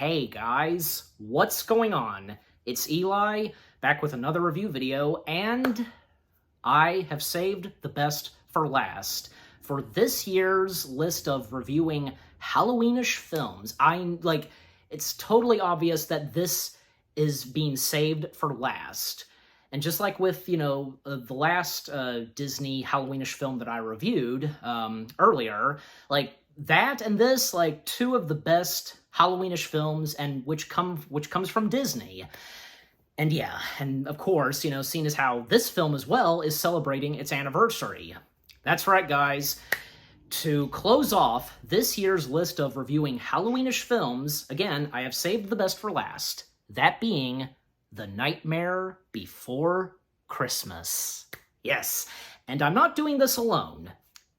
Hey guys, what's going on? It's Eli, back with another review video, and I have saved the best for last. For this year's list of reviewing Halloweenish films, it's totally obvious that this is being saved for last. And just like with, the last Disney Halloweenish film that I reviewed earlier, like that and this, like two of the best Halloweenish films, and which comes from Disney. And yeah, and of course, seeing as how this film as well is celebrating its anniversary. That's right, guys. To close off this year's list of reviewing Halloweenish films, again, I have saved the best for last. That being The Nightmare Before Christmas. Yes, and I'm not doing this alone.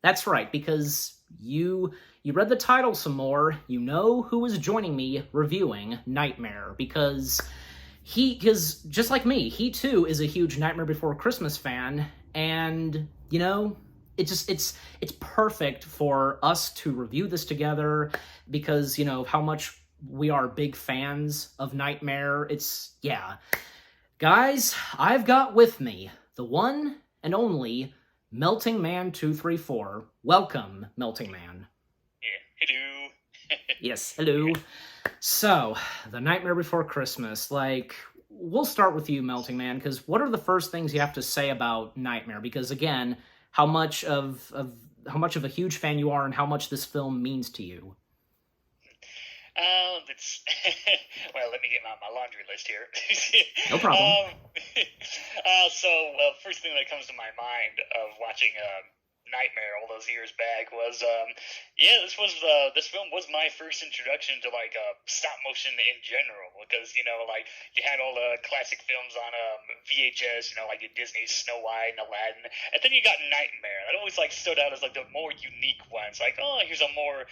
That's right, because you read the title some more, you know who is joining me reviewing Nightmare, because just like me, he too is a huge Nightmare Before Christmas fan, and, it's perfect for us to review this together, because, of how much we are big fans of Nightmare. Guys, I've got with me the one and only Melting Man 234. Welcome, Melting Man. Yeah, hello. Yes, hello. So, The Nightmare Before Christmas, we'll start with you, Melting Man, because what are the first things you have to say about Nightmare? Because again, how much of a huge fan you are and how much this film means to you. It's well, let me get my laundry list here. No problem. First thing that comes to my mind of watching Nightmare all those years back was this film was my first introduction to stop motion in general, because you had all the classic films on VHS, like your Disney's Snow White and Aladdin, and then you got Nightmare. That always stood out as the more unique ones. Here's a more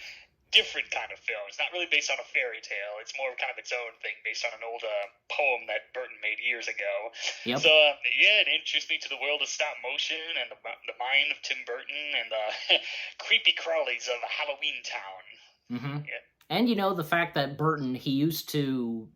different kind of film. It's not really based on a fairy tale. It's more of kind of its own thing, based on an old poem that Burton made years ago. Yep. So it introduced me to the world of stop motion and the mind of Tim Burton and the creepy crawlies of Halloween Town. Mm-hmm. Yeah. And the fact that Burton, he used to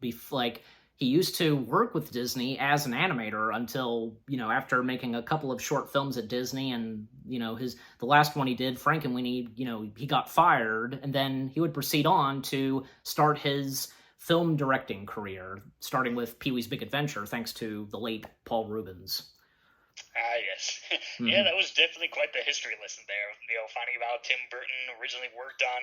work with Disney as an animator until, after making a couple of short films at Disney, and, the last one he did, Frankenweenie, he got fired, and then he would proceed on to start his film directing career, starting with Pee-wee's Big Adventure, thanks to the late Paul Reubens. Yes. Mm-hmm. Yeah, that was definitely quite the history lesson there. Finding out Tim Burton originally worked on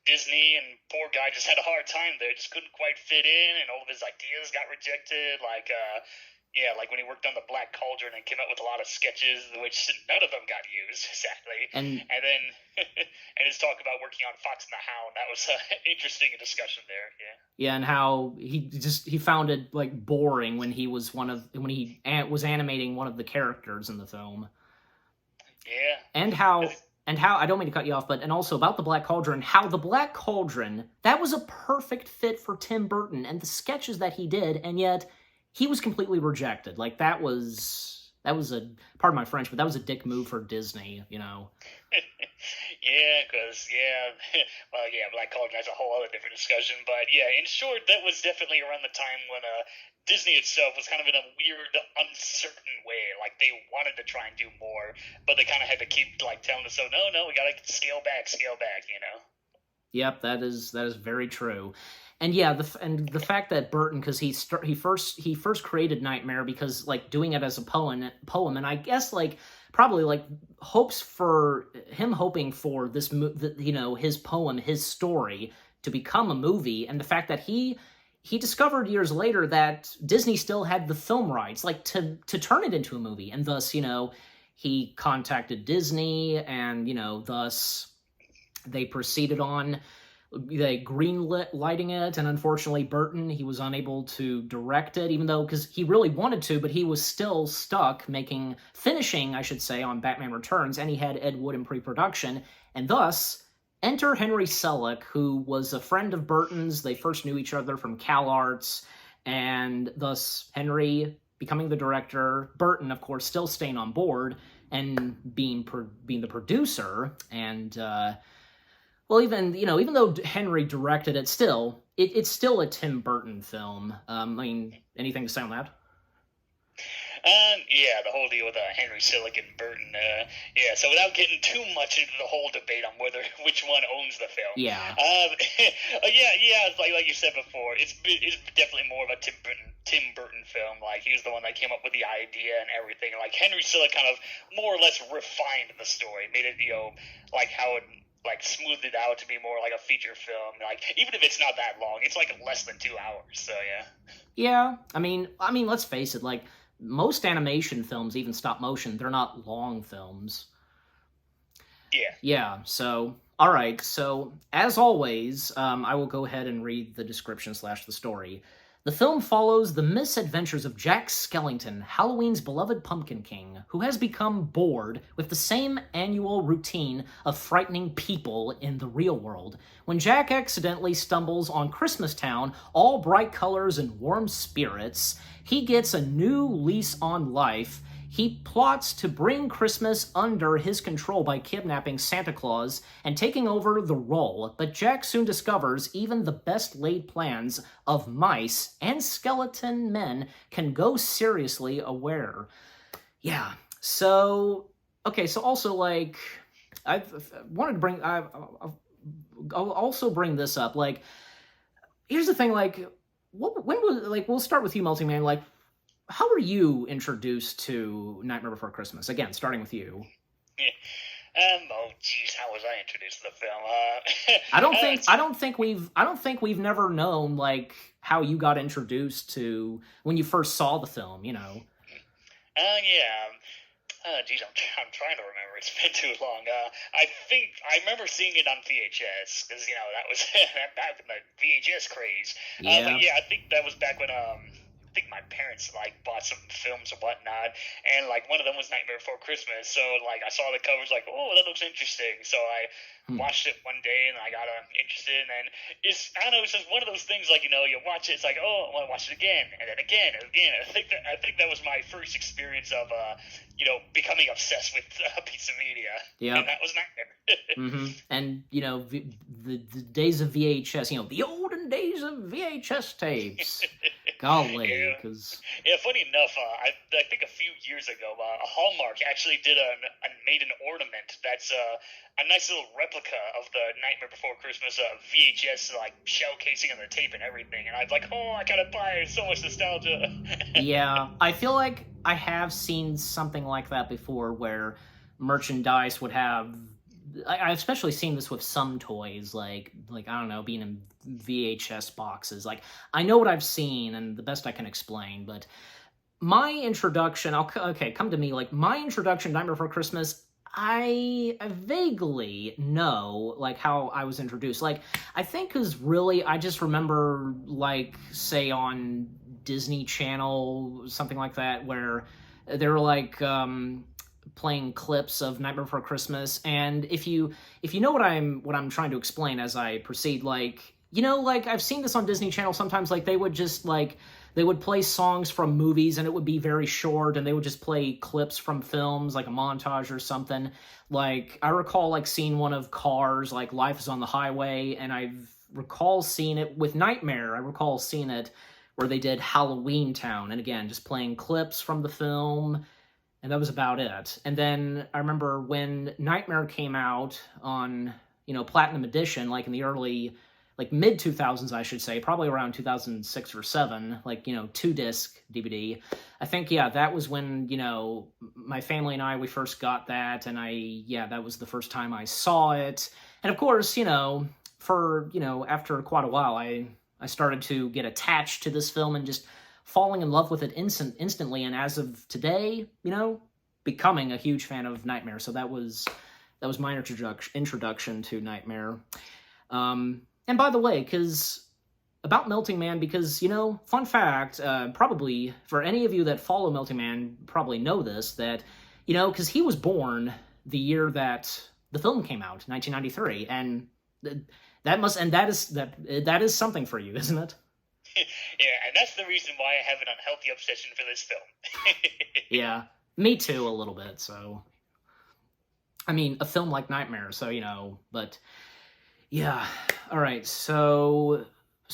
Disney, and poor guy just had a hard time there, just couldn't quite fit in, and all of his ideas got rejected. Like when he worked on the Black Cauldron and came up with a lot of sketches, which none of them got used, sadly. And then and his talk about working on Fox and the Hound, that was interesting discussion there. Yeah. Yeah, and how he found it boring when he was was animating one of the characters in the film. Yeah. And how I don't mean to cut you off, and also about the Black Cauldron, how the Black Cauldron, that was a perfect fit for Tim Burton and the sketches that he did, and yet he was completely rejected. That was a, pardon my French, but that was a dick move for Disney, Yeah, because, Black Cauldron, that's a whole other different discussion. But, in short, that was definitely around the time when Disney itself was kind of in a weird, uncertain way. They wanted to try and do more, but they kind of had to keep, telling us, no, we got to scale back, Yep, that is very true. And yeah, the fact that Burton, because he first created Nightmare because doing it as a poem, and I guess probably hoping for this his poem, his story to become a movie, and the fact that he discovered years later that Disney still had the film rights to turn it into a movie, and thus he contacted Disney, and thus they proceeded on. They green-lighting it, and unfortunately Burton, he was unable to direct it, even though, because he really wanted to, but he was still stuck finishing, I should say, on Batman Returns, and he had Ed Wood in pre-production, and thus, enter Henry Selick, who was a friend of Burton's. They first knew each other from CalArts, and thus Henry becoming the director, Burton, of course, still staying on board, and being the producer, and well, even though Henry directed it, it's still a Tim Burton film. I mean, anything to say on that? Yeah, the whole deal with Henry Selick and Burton. Yeah, so without getting too much into the whole debate on whether which one owns the film. Yeah. Yeah, it's like you said before, it's definitely more of a Tim Burton film. Like he was the one that came up with the idea and everything. Like Henry Selick kind of more or less refined the story, made it like how it like smoothed it out to be more like a feature film. Like even if it's not that long, it's like less than 2 hours. So yeah. Yeah, I mean, let's face it. Like most animation films, even stop motion, they're not long films. Yeah. Yeah. So, all right. So, as always, I will go ahead and read the description / the story. The film follows the misadventures of Jack Skellington, Halloween's beloved Pumpkin King, who has become bored with the same annual routine of frightening people in the real world. When Jack accidentally stumbles on Christmastown, all bright colors and warm spirits, he gets a new lease on life. He plots to bring Christmas under his control by kidnapping Santa Claus and taking over the role, but Jack soon discovers even the best laid plans of mice and skeleton men can go seriously aware. Yeah, so, okay, so also, like, I've wanted to bring, I'll also bring this up, like, here's the thing, like, when was, like, we'll start with you, Melting Man, like, how were you introduced to Nightmare Before Christmas? Again, starting with you. Oh jeez, how was I introduced to the film? I don't think we've never known like how you got introduced to when you first saw the film. You know. Yeah. Geez, I'm trying to remember. It's been too long. I think I remember seeing it on VHS because that was back in the VHS craze. Yeah. But yeah, I think that was back when I think my parents like bought some films and whatnot, and like one of them was Nightmare Before Christmas. So like I saw the covers, like, oh, that looks interesting. So I watched it one day and I got interested, and then I don't know, it's just one of those things like you watch it, it's like, oh, I want to watch it again and then again and again. I think that was my first experience of becoming obsessed with a piece of media. Yeah, and that was Nightmare. And the days of VHS, the olden days of VHS tapes. Golly, because funny enough, I think a few years ago, Hallmark actually made an ornament that's a nice little replica of the Nightmare Before Christmas VHS like shell casing and the tape and everything, and I was like, oh, I gotta buy it. So much nostalgia. Yeah, I feel like I have seen something like that before, where merchandise would have. I've especially seen this with some toys, like I don't know, being in VHS boxes. Like, I know what I've seen, and the best I can explain, but my introduction, come to me, like, my introduction to Nightmare Before Christmas, I vaguely know, like, how I was introduced. Like, I think because really, I just remember, like, say on Disney Channel, something like that, where they were, like, playing clips of Nightmare Before Christmas, and if you know what I'm trying to explain as I proceed, like, like I've seen this on Disney Channel sometimes, like they would just they would play songs from movies and it would be very short, and they would just play clips from films, like a montage or something. Like I recall like seeing one of Cars, like Life is on the Highway, and I recall seeing it with Nightmare. I recall seeing it where they did Halloween Town, and again just playing clips from the film. And that was about it. And then I remember when Nightmare came out on, Platinum Edition, like in the early, like mid-2000s, I should say, probably around 2006 or 7, like, 2-disc DVD. I think, yeah, that was when, my family and we first got that, and that was the first time I saw it. And of course, after quite a while, I started to get attached to this film and just falling in love with it instantly, and as of today, becoming a huge fan of Nightmare. So that was my introduction to Nightmare. And by the way, about Melting Man, because, fun fact, probably for any of you that follow Melting Man probably know this, that, because he was born the year that the film came out, 1993, and that is something for you, isn't it? Yeah, and that's the reason why I have an unhealthy obsession for this film. Yeah, me too, a little bit, so. I mean, a film like Nightmare, so, but. Yeah. All right. So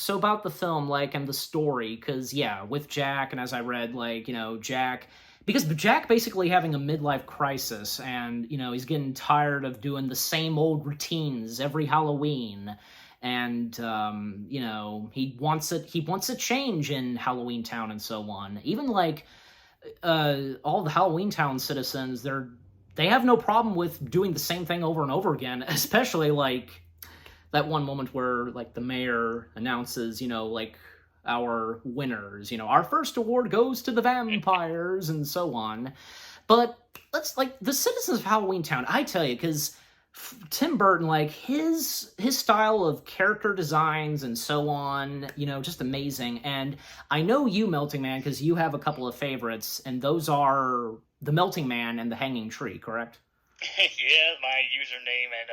about the film, like, and the story, because yeah, with Jack, and as I read, like, Jack, because Jack basically having a midlife crisis, and he's getting tired of doing the same old routines every Halloween, and he wants a change in Halloween Town and so on. Even like all the Halloween Town citizens, they have no problem with doing the same thing over and over again, especially like that one moment where like the mayor announces, like our winners, our first award goes to the vampires and so on. But let's like the citizens of Halloween Town, I tell you, because Tim Burton, like his style of character designs and so on, just amazing. And I know you, Melting Man, because you have a couple of favorites, and those are the Melting Man and the Hanging Tree, correct? Yeah, my username and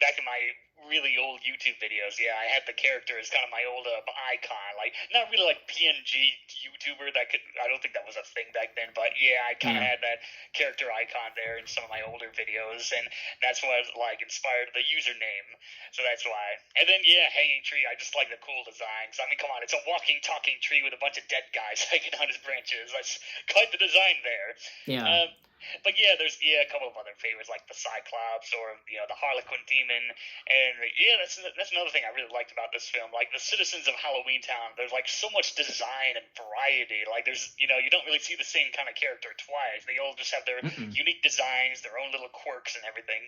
back in my really old YouTube videos, yeah, I had the character as kind of my old icon, like not really like PNG YouTuber. I don't think that was a thing back then, but yeah, I kind of had that character icon there in some of my older videos, and that's what like inspired the username. So that's why. And then yeah, Hanging Tree, I just like the cool designs. I mean, come on, it's a walking, talking tree with a bunch of dead guys hanging on his branches. That's quite the design there. Yeah. But yeah, there's a couple of other favorites like the Cyclops or the Harlequin Demon, and yeah, that's another thing I really liked about this film. Like the citizens of Halloween Town, there's like so much design and variety. Like there's you don't really see the same kind of character twice. They all just have their unique designs, their own little quirks and everything.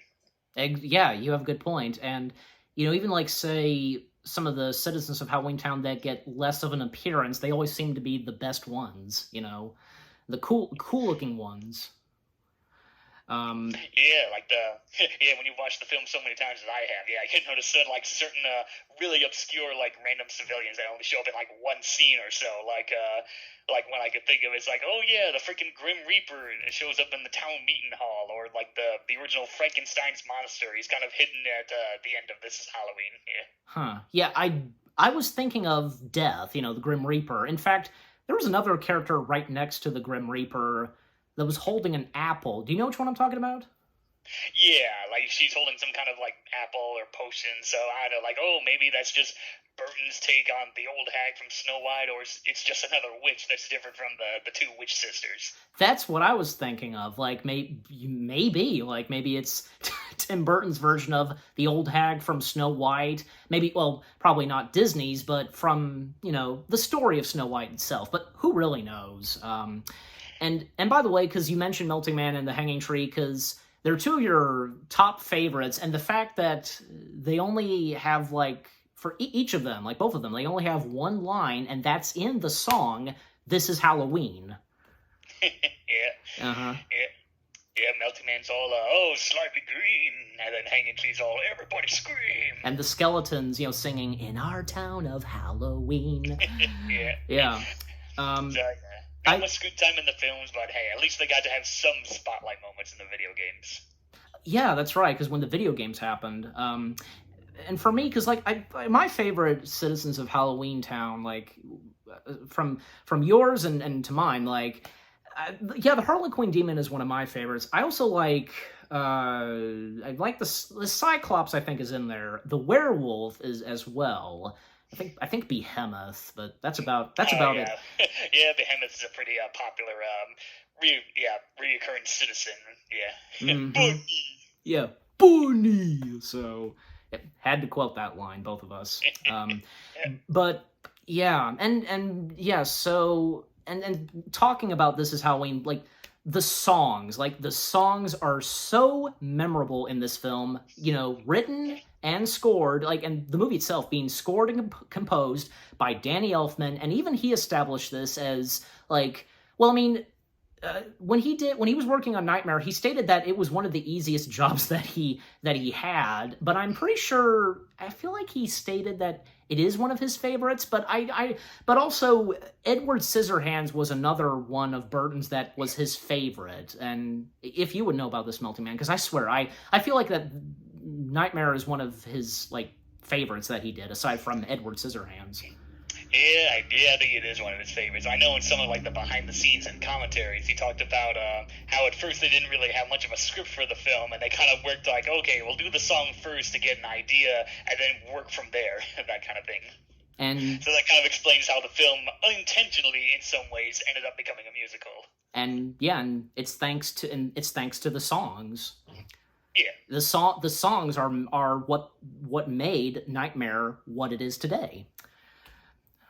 Yeah, you have a good point. And even like say some of the citizens of Halloween Town that get less of an appearance, they always seem to be the best ones. The cool looking ones. Yeah, like when you watch the film so many times as I have, yeah, I can notice that like certain really obscure like random civilians that only show up in like one scene or so. Like when I could think of it, it's like, oh yeah, the freaking Grim Reaper shows up in the town meeting hall, or like the original Frankenstein's monster. He's kind of hidden at the end of This Is Halloween. Yeah. Huh. Yeah, I was thinking of Death, the Grim Reaper. In fact, there was another character right next to the Grim Reaper that was holding an apple. Do you know which one I'm talking about? Yeah, like she's holding some kind of like apple or potion. So I don't know, like, oh, maybe that's just Burton's take on the old hag from Snow White, or it's just another witch that's different from the two witch sisters. That's what I was thinking of. Like maybe it's Tim Burton's version of the old hag from Snow White. Maybe, well, probably not Disney's, but from the story of Snow White itself. But who really knows? And by the way, because you mentioned Melting Man and the Hanging Tree, because they're two of your top favorites, and the fact that they only have like for each of them, like both of them, they only have one line, and that's in the song "This Is Halloween." Yeah. Yeah, Melting Man's all, slightly green, and then Hanging Tree's all, everybody scream. And the skeletons, singing "In Our Town of Halloween." Yeah. Yeah. Not much good time in the films, but hey, at least they got to have some spotlight moments in the video games. Yeah, that's right, because when the video games happened, and for me, because like my favorite citizens of Halloween Town, like from yours and to mine, like the Harlequin Demon is one of my favorites. I also like I like the Cyclops. I think is in there. The werewolf is as well. I think Behemoth, but that's about it. Yeah, Behemoth is a pretty popular reoccurring citizen. Yeah. Mm-hmm. Yeah, Bunny. So had to quote that line, both of us. But yeah, and yeah, so and talking about This Is Halloween, like the songs are so memorable in this film, written and scored, and the movie itself being scored and composed by Danny Elfman, and even he established this as when he was working on Nightmare, he stated that it was one of the easiest jobs that he had, but I'm pretty sure, I feel like he stated that it is one of his favorites, but but also Edward Scissorhands was another one of Burton's that was his favorite. And if you would know about this, Melting Man, because I swear I feel like that Nightmare is one of his favorites that he did aside from Edward Scissorhands. Yeah, I think it is one of his favorites. I know in some of like the behind the scenes and commentaries, he talked about how at first they didn't really have much of a script for the film, and they kind of worked like, okay, we'll do the song first to get an idea, and then work from there, that kind of thing. And so that kind of explains how the film unintentionally, in some ways, ended up becoming a musical. And yeah, and it's thanks to the songs. Yeah. The songs are what made Nightmare what it is today.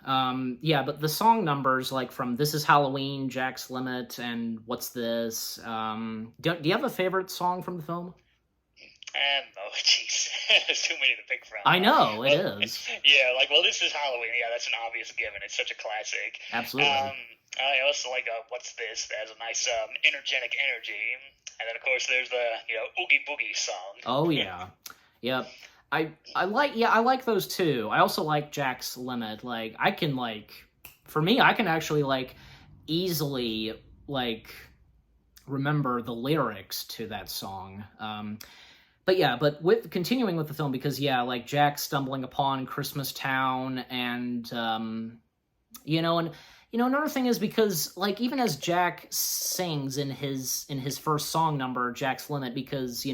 Yeah, but the song numbers, like from This Is Halloween, Jack's Limit, and What's This? Do you have a favorite song from the film? Oh, jeez. There's too many to pick from. I know, it is. Yeah, like, well, This Is Halloween. Yeah, that's an obvious given. It's such a classic. Absolutely. I also like What's This? That has a nice energetic energy. And then, of course, there's the, Oogie Boogie song. Oh, yeah. Yep. I like those too. I also like Jack's Limit. Like, for me, I can actually, easily, remember the lyrics to that song. But continuing with the film, because, Jack stumbling upon Christmas Town, and, another thing is because, even as Jack sings in his first song number, Jack's Limit, because,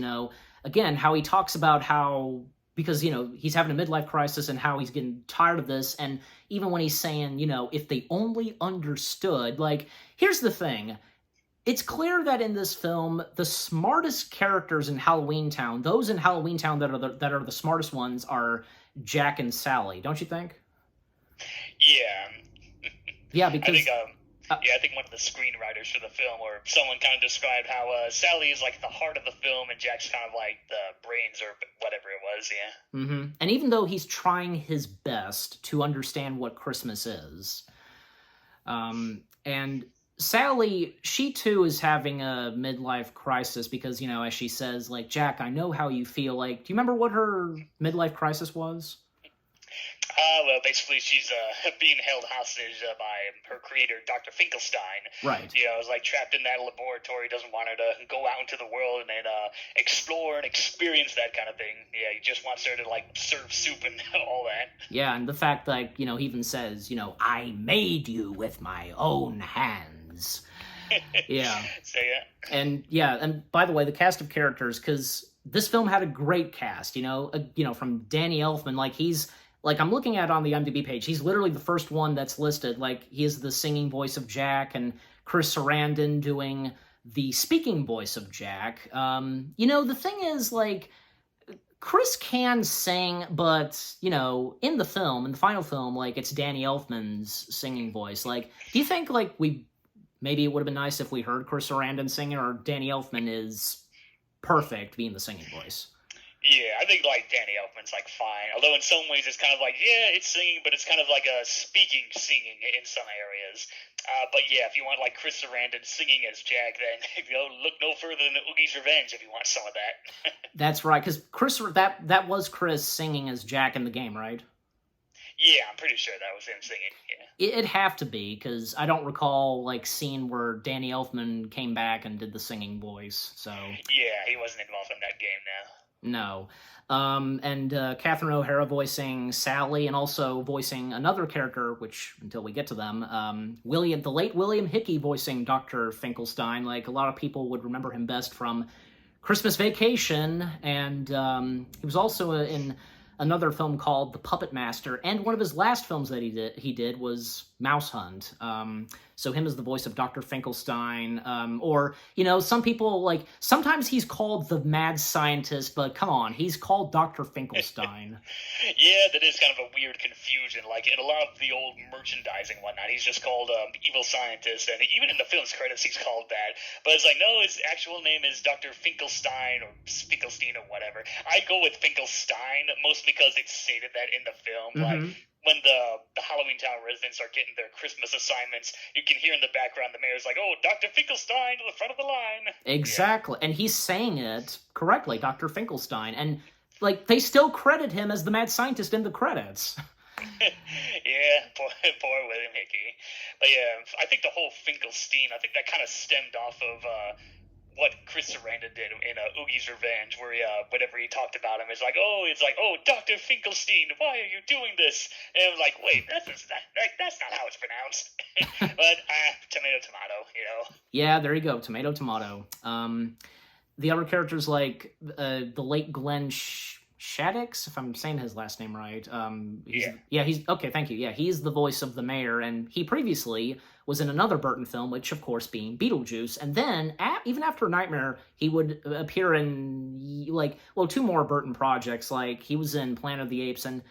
again, how he talks about how, because, he's having a midlife crisis and how he's getting tired of this, and even when he's saying, if they only understood, here's the thing. It's clear that in this film, the smartest characters in Halloween Town, those in Halloween Town that are the smartest ones, are Jack and Sally, don't you think? Yeah. Yeah, because I think one of the screenwriters for the film, or someone kind of described how Sally is like the heart of the film, and Jack's kind of like the brains or whatever it was. Yeah. Mm-hmm. And even though he's trying his best to understand what Christmas is, and Sally, she too is having a midlife crisis because, as she says, Jack, I know how you feel. Do you remember what her midlife crisis was? Well, basically, she's being held hostage by her creator, Dr. Finkelstein. Right. Is trapped in that laboratory, doesn't want her to go out into the world and explore and experience that kind of thing. Yeah, he just wants her to, serve soup and all that. Yeah, and the fact that, he even says, I made you with my own hands. Yeah. So, yeah. And by the way, the cast of characters, because this film had a great cast, from Danny Elfman, he's... I'm looking at it on the IMDb page, he's literally the first one that's listed. He is the singing voice of Jack, and Chris Sarandon doing the speaking voice of Jack. The thing is, Chris can sing, but, in the final film, it's Danny Elfman's singing voice. Do you think, maybe it would have been nice if we heard Chris Sarandon singing, or Danny Elfman is perfect being the singing voice? Yeah, I think Danny Elfman's fine. Although in some ways it's kind of it's singing, but it's kind of like a speaking singing in some areas. But yeah, if you want Chris Sarandon singing as Jack, then look no further than Oogie's Revenge if you want some of that. That's right, because that was Chris singing as Jack in the game, right? Yeah, I'm pretty sure that was him singing. Yeah. It'd have to be, because I don't recall scene where Danny Elfman came back and did the singing voice. So yeah, he wasn't involved in that game now. No. And Catherine O'Hara voicing Sally, and also voicing another character, which, until we get to them, the late William Hickey voicing Dr. Finkelstein. A lot of people would remember him best from Christmas Vacation, and he was also in another film called The Puppet Master, and one of his last films that he did was Mouse Hunt. So him as the voice of Dr. Finkelstein, or, some people, sometimes he's called the mad scientist, but come on, he's called Dr. Finkelstein. Yeah, that is kind of a weird confusion. In a lot of the old merchandising and whatnot, he's just called evil scientist, and even in the film's credits he's called that. But it's no, his actual name is Dr. Finkelstein, or Finkelstein, or whatever. I go with Finkelstein, mostly because it's stated that in the film. Mm-hmm. When the Halloween Town residents are getting their Christmas assignments, you can hear in the background the mayor's oh, Dr. Finkelstein to the front of the line. Exactly. Yeah. And he's saying it correctly, Dr. Finkelstein. And, they still credit him as the mad scientist in the credits. Yeah, poor William Hickey. But yeah, I think the whole Finkelstein, I think that kind of stemmed off of what Chris Sarandon did in Oogie's Revenge, where whenever he talked about him, it's like, oh, Dr. Finkelstein, why are you doing this? And I was like, wait, that's not how it's pronounced. But tomato, tomato. Yeah, there you go, tomato, tomato. The other characters like the late Glenn Shaddix, if I'm saying his last name right. He's okay. Thank you. Yeah, he's the voice of the mayor, and he previously was in another Burton film, which of course being Beetlejuice. And then even after Nightmare, he would appear in two more Burton projects. Like he was in Planet of the Apes, and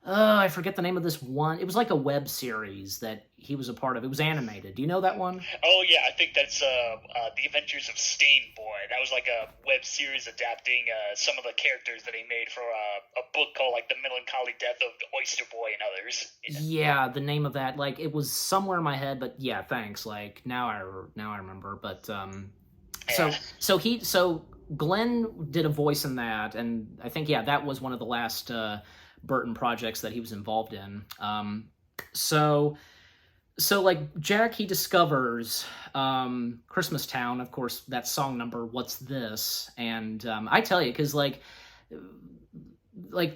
I forget the name of this one. It was like a web series that he was a part of. It was animated. Do you know that one? Oh, yeah, I think that's The Adventures of Stain Boy. That was like a web series adapting some of the characters that he made for a book called like The Melancholy Death of Oyster Boy and others. Yeah, the name of that, like, it was somewhere in my head, but yeah, thanks. Like, now I remember. But so Glenn did a voice in that, and I think that was one of the last Burton projects that he was involved in. So like Jack, he discovers Christmas Town, of course, that song number, What's This? And I tell you, because like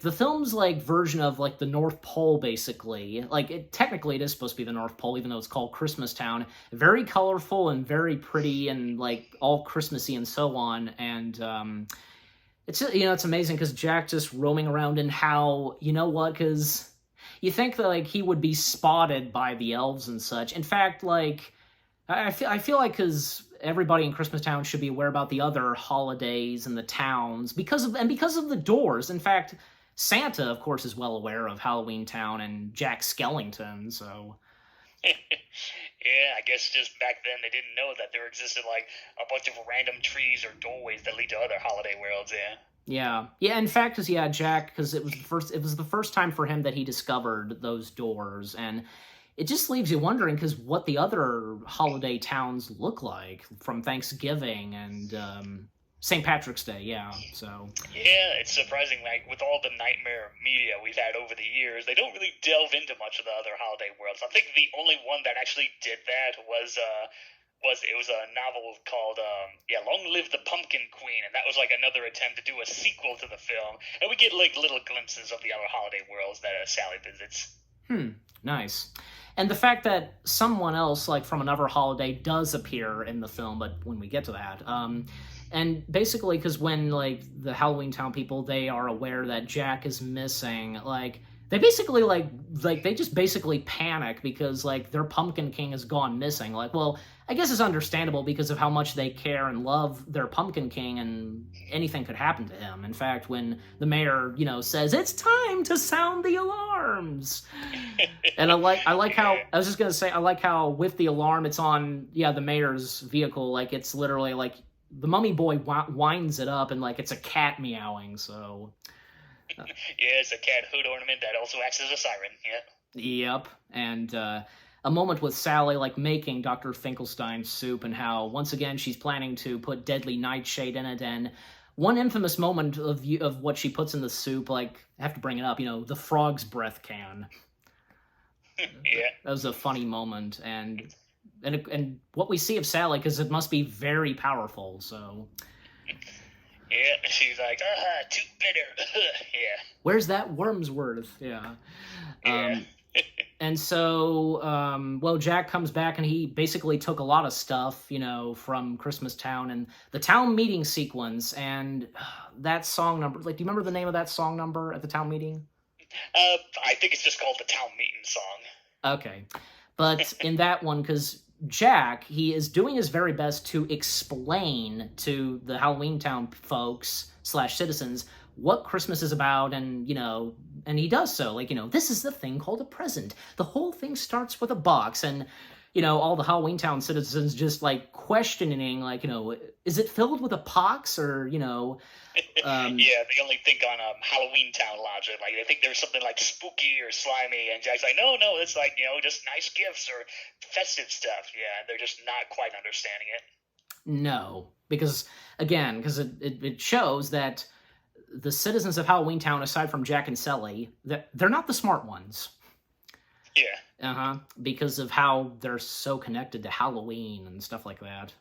the film's like version of like the North Pole, basically, like technically it is supposed to be the North Pole, even though it's called Christmas Town. Very colorful and very pretty and like all Christmassy and so on. And it's it's amazing because Jack just roaming around, and how, because you think that like he would be spotted by the elves and such. In fact, like I feel like because everybody in Christmas Town should be aware about the other holidays and the towns because of the doors. In fact, Santa, of course, is well aware of Halloween Town and Jack Skellington. So. Yeah, I guess just back then they didn't know that there existed like a bunch of random trees or doorways that lead to other holiday worlds. Yeah. In fact, because Jack, because it was the first time for him that he discovered those doors, and it just leaves you wondering because what the other holiday towns look like from Thanksgiving and St. Patrick's Day. Yeah. So. Yeah, it's surprising. Like with all the nightmare media we've had over the years, they don't really delve into much of the other holiday worlds. I think the only one that actually did that was a novel called Long Live the Pumpkin Queen, and that was like another attempt to do a sequel to the film, and we get like little glimpses of the other holiday worlds that Sally visits. Nice. And the fact that someone else like from another holiday does appear in the film, but when we get to that, and basically because when like the Halloween Town people, they are aware that Jack is missing, like they basically they just basically panic because like their Pumpkin King has gone missing. Like, well, I guess it's understandable because of how much they care and love their Pumpkin King, and anything could happen to him. In fact, when the mayor, says it's time to sound the alarms, and I like how I was just gonna say I like how with the alarm it's on the mayor's vehicle, like it's literally like the mummy boy winds it up and like it's a cat meowing. So. Yeah, it's a cat hood ornament that also acts as a siren. Yeah. Yep, and a moment with Sally like making Dr. Finkelstein's soup, and how once again she's planning to put deadly nightshade in it, and one infamous moment of what she puts in the soup, like I have to bring it up, the frog's breath can. Yeah, that was a funny moment, and what we see of Sally, because it must be very powerful. So. Yeah, she's like, too bitter. Yeah. Where's that Wormsworth? Yeah. And so, Jack comes back, and he basically took a lot of stuff, from Christmas Town and the town meeting sequence, and that song number. Like, do you remember the name of that song number at the town meeting? I think it's just called the town meeting song. Okay, but in that one, because Jack, he is doing his very best to explain to the Halloween Town folks / citizens what Christmas is about, and and he does so, like, this is the thing called a present. The whole thing starts with a box, and all the Halloween Town citizens just like questioning, like, is it filled with a pox, or yeah, they only think on Halloween Town logic. Like they think there's something like spooky or slimy, and Jack's like, no, it's like just nice gifts or festive stuff. Yeah, they're just not quite understanding it. No, because it shows that the citizens of Halloween Town, aside from Jack and Sally, that they're not the smart ones. Yeah. Because of how they're so connected to Halloween and stuff like that.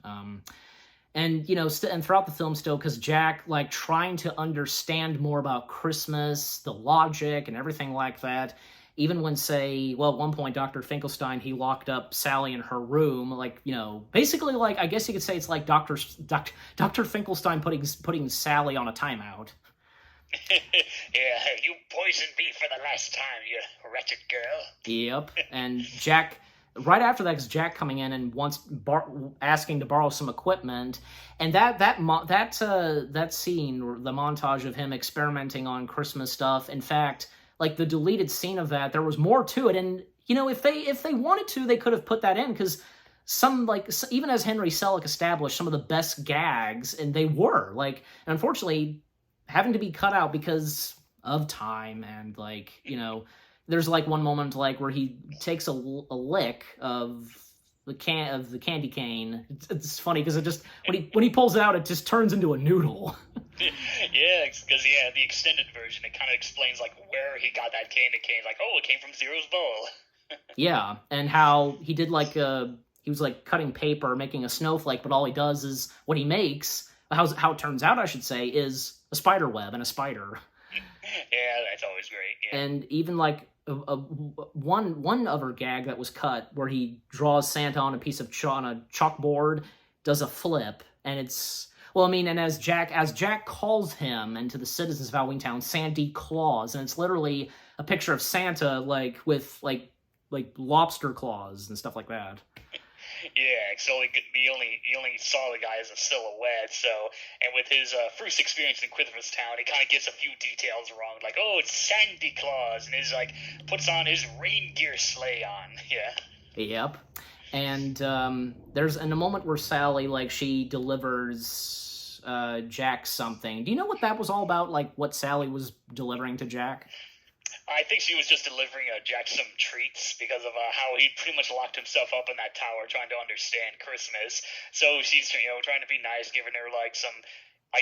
And, you know, and throughout the film still, because Jack, like, trying to understand more about Christmas, the logic, and everything like that, even when, say, well, at one point, Dr. Finkelstein, he locked up Sally in her room, like, you know, basically, like, I guess you could say it's like Dr. Finkelstein putting Sally on a timeout. Yeah, you poisoned me for the last time, you wretched girl. Yep, and Jack... Right after that is Jack coming in and asking to borrow some equipment, and that scene, the montage of him experimenting on Christmas stuff. In fact, like the deleted scene of that, there was more to it, and you know, if they wanted to, they could have put that in, because even as Henry Selick established, some of the best gags, and they were like, unfortunately, having to be cut out because of time and, like, you know. There's like one moment like where he takes a lick of the candy cane. It's funny because it just when he pulls it out, it just turns into a noodle. Yeah, because the extended version, it kind of explains like where he got that candy cane. Like, oh, it came from Zero's bowl. Yeah, and how he did like he was like cutting paper, making a snowflake, but all he does is what he makes. How it turns out, I should say, is a spider web and a spider. Yeah, that's always great. Yeah. And even like one other gag that was cut where he draws Santa on a piece of on a chalkboard, does a flip, and it's and as Jack calls him and to the citizens of Halloween Town, Santy Claus, and it's literally a picture of Santa like with like lobster claws and stuff like that. Yeah, so he only saw the guy as a silhouette. So, and with his first experience in Christmas Town, he kind of gets a few details wrong. Like, oh, it's Santy Claus, and he's like puts on his reindeer sleigh on. Yeah. Yep. And there's in a moment where Sally, like, she delivers Jack something. Do you know what that was all about? Like, what Sally was delivering to Jack? I think she was just delivering Jack some treats because of how he pretty much locked himself up in that tower trying to understand Christmas. So she's trying to be nice, giving her like some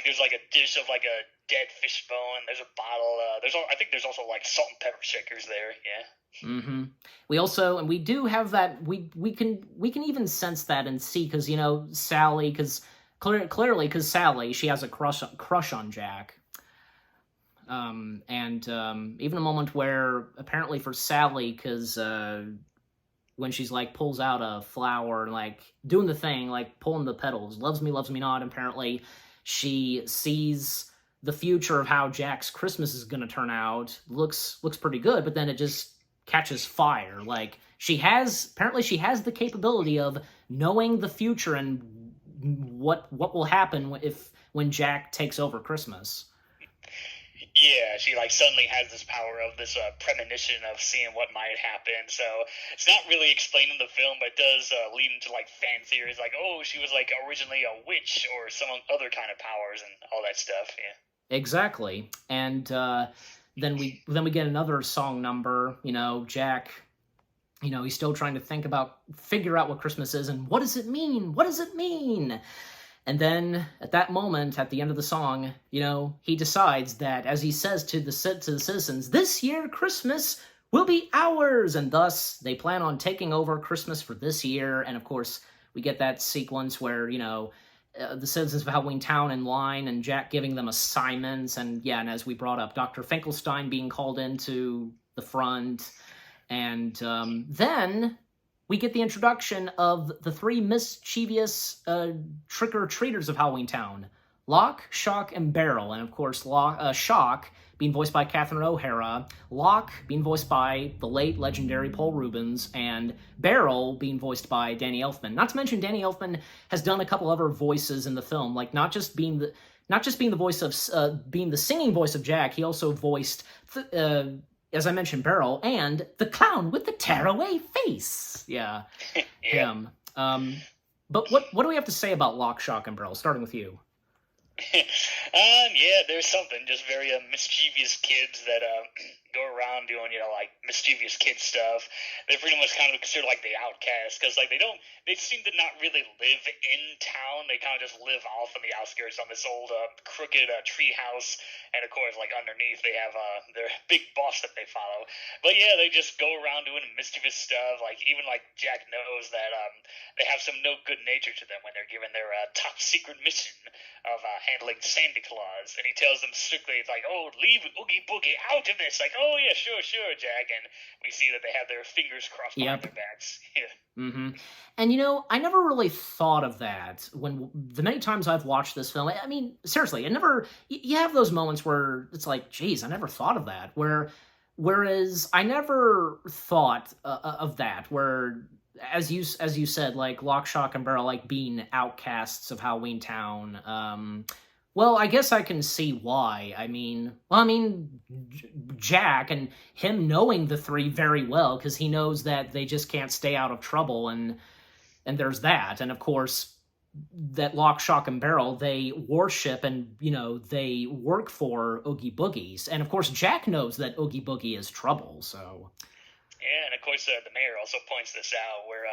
there's like a dish of like a dead fish bone. There's a bottle. I think there's also like salt and pepper shakers there. Yeah. Mm-hmm. We do have that. We can even sense that and see because Sally clearly because Sally, she has a crush on Jack. Even a moment where apparently for Sally, because when she's like pulls out a flower and like doing the thing, like pulling the petals, loves me not, apparently she sees the future of how Jack's Christmas is going to turn out, looks pretty good, but then it just catches fire. Like she has the capability of knowing the future and what will happen when Jack takes over Christmas. Yeah, she like suddenly has this power of this premonition of seeing what might happen. So it's not really explained in the film, but it does lead into like fan theories, like she was like originally a witch or some other kind of powers and all that stuff. Yeah, exactly. And then we get another song number. Jack. He's still trying to figure out what Christmas is and what does it mean? What does it mean? And then, at that moment, at the end of the song, he decides that, as he says to the citizens, this year Christmas will be ours! And thus, they plan on taking over Christmas for this year. And, of course, we get that sequence where, the citizens of Halloween Town in line and Jack giving them assignments. And, and as we brought up, Dr. Finkelstein being called into the front. And then we get the introduction of the three mischievous trick-or-treaters of Halloween Town. Locke, Shock, and Barrel. And, of course, Shock being voiced by Catherine O'Hara, Locke being voiced by the late legendary Paul Reubens, and Barrel being voiced by Danny Elfman. Not to mention, Danny Elfman has done a couple other voices in the film, like not just being the voice of being the singing voice of Jack. He also voiced as I mentioned, Barrel, and the clown with the tearaway face. Yeah, him. But what do we have to say about Locke, Shock, and Barrel? Starting with you. There's something. Just very mischievous kids that go around doing, you know, like mischievous kid stuff. They're pretty much kind of considered like the outcast because like they seem to not really live in town. They kind of just live off on the outskirts on this old crooked tree house, and of course like underneath they have their big boss that they follow. But yeah, they just go around doing mischievous stuff. Like even like Jack knows that they have some no good nature to them when they're given their top secret mission of handling Santa Claus, and he tells them strictly, it's like, oh, leave Oogie Boogie out of this. Like, oh yeah, sure, Jack. And we see that they have their fingers crossed behind their backs. Yeah. Mm-hmm. And you know, I never really thought of that when the many times I've watched this film. I mean, seriously, I never. You have those moments where it's like, geez, I never thought of that. Whereas I never thought of that. Where, as you said, like Lock, Shock, and Barrel, like being outcasts of Halloween Town. Well, I guess I can see why. I mean, Jack and him knowing the three very well, because he knows that they just can't stay out of trouble, and there's that. And of course, that Lock, Shock, and Barrel, they worship and, you know, they work for Oogie Boogies. And of course, Jack knows that Oogie Boogie is trouble, so... Yeah, and of course the mayor also points this out, where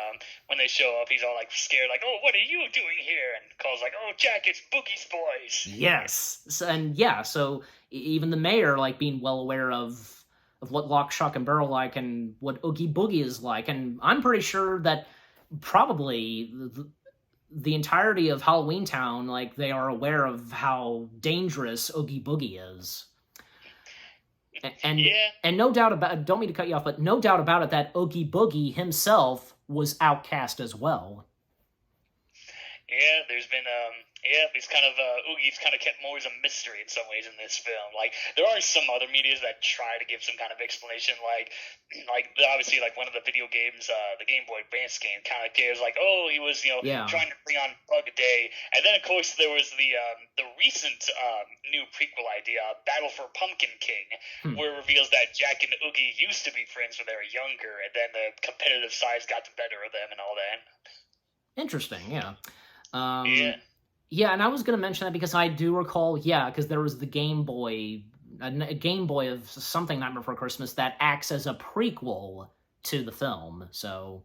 when they show up, he's all like scared, like, "Oh, what are you doing here?" And calls like, "Oh, Jack, it's Boogie's boys." Yes, and yeah, so even the mayor, like, being well aware of what Lock, Shock, and Barrel like, and what Oogie Boogie is like, and I'm pretty sure that probably the entirety of Halloween Town, like, they are aware of how dangerous Oogie Boogie is. And no doubt about, don't mean to cut you off, but no doubt about it that Oogie Boogie himself was outcast as well. Yeah, there's been these kind of Oogie's kind of kept more as a mystery in some ways in this film. Like there are some other medias that try to give some kind of explanation, like obviously like one of the video games, the Game Boy Advance game, kind of gives like, oh, he was trying to bring on Bug Day, and then of course there was the recent new prequel idea, Battle for Pumpkin King, where it reveals that Jack and Oogie used to be friends when they were younger, and then the competitive sides got the better of them and all that. Interesting, yeah. Yeah, and I was going to mention that because I do recall, because there was the Game Boy, a Game Boy of something Nightmare Before Christmas that acts as a prequel to the film. So,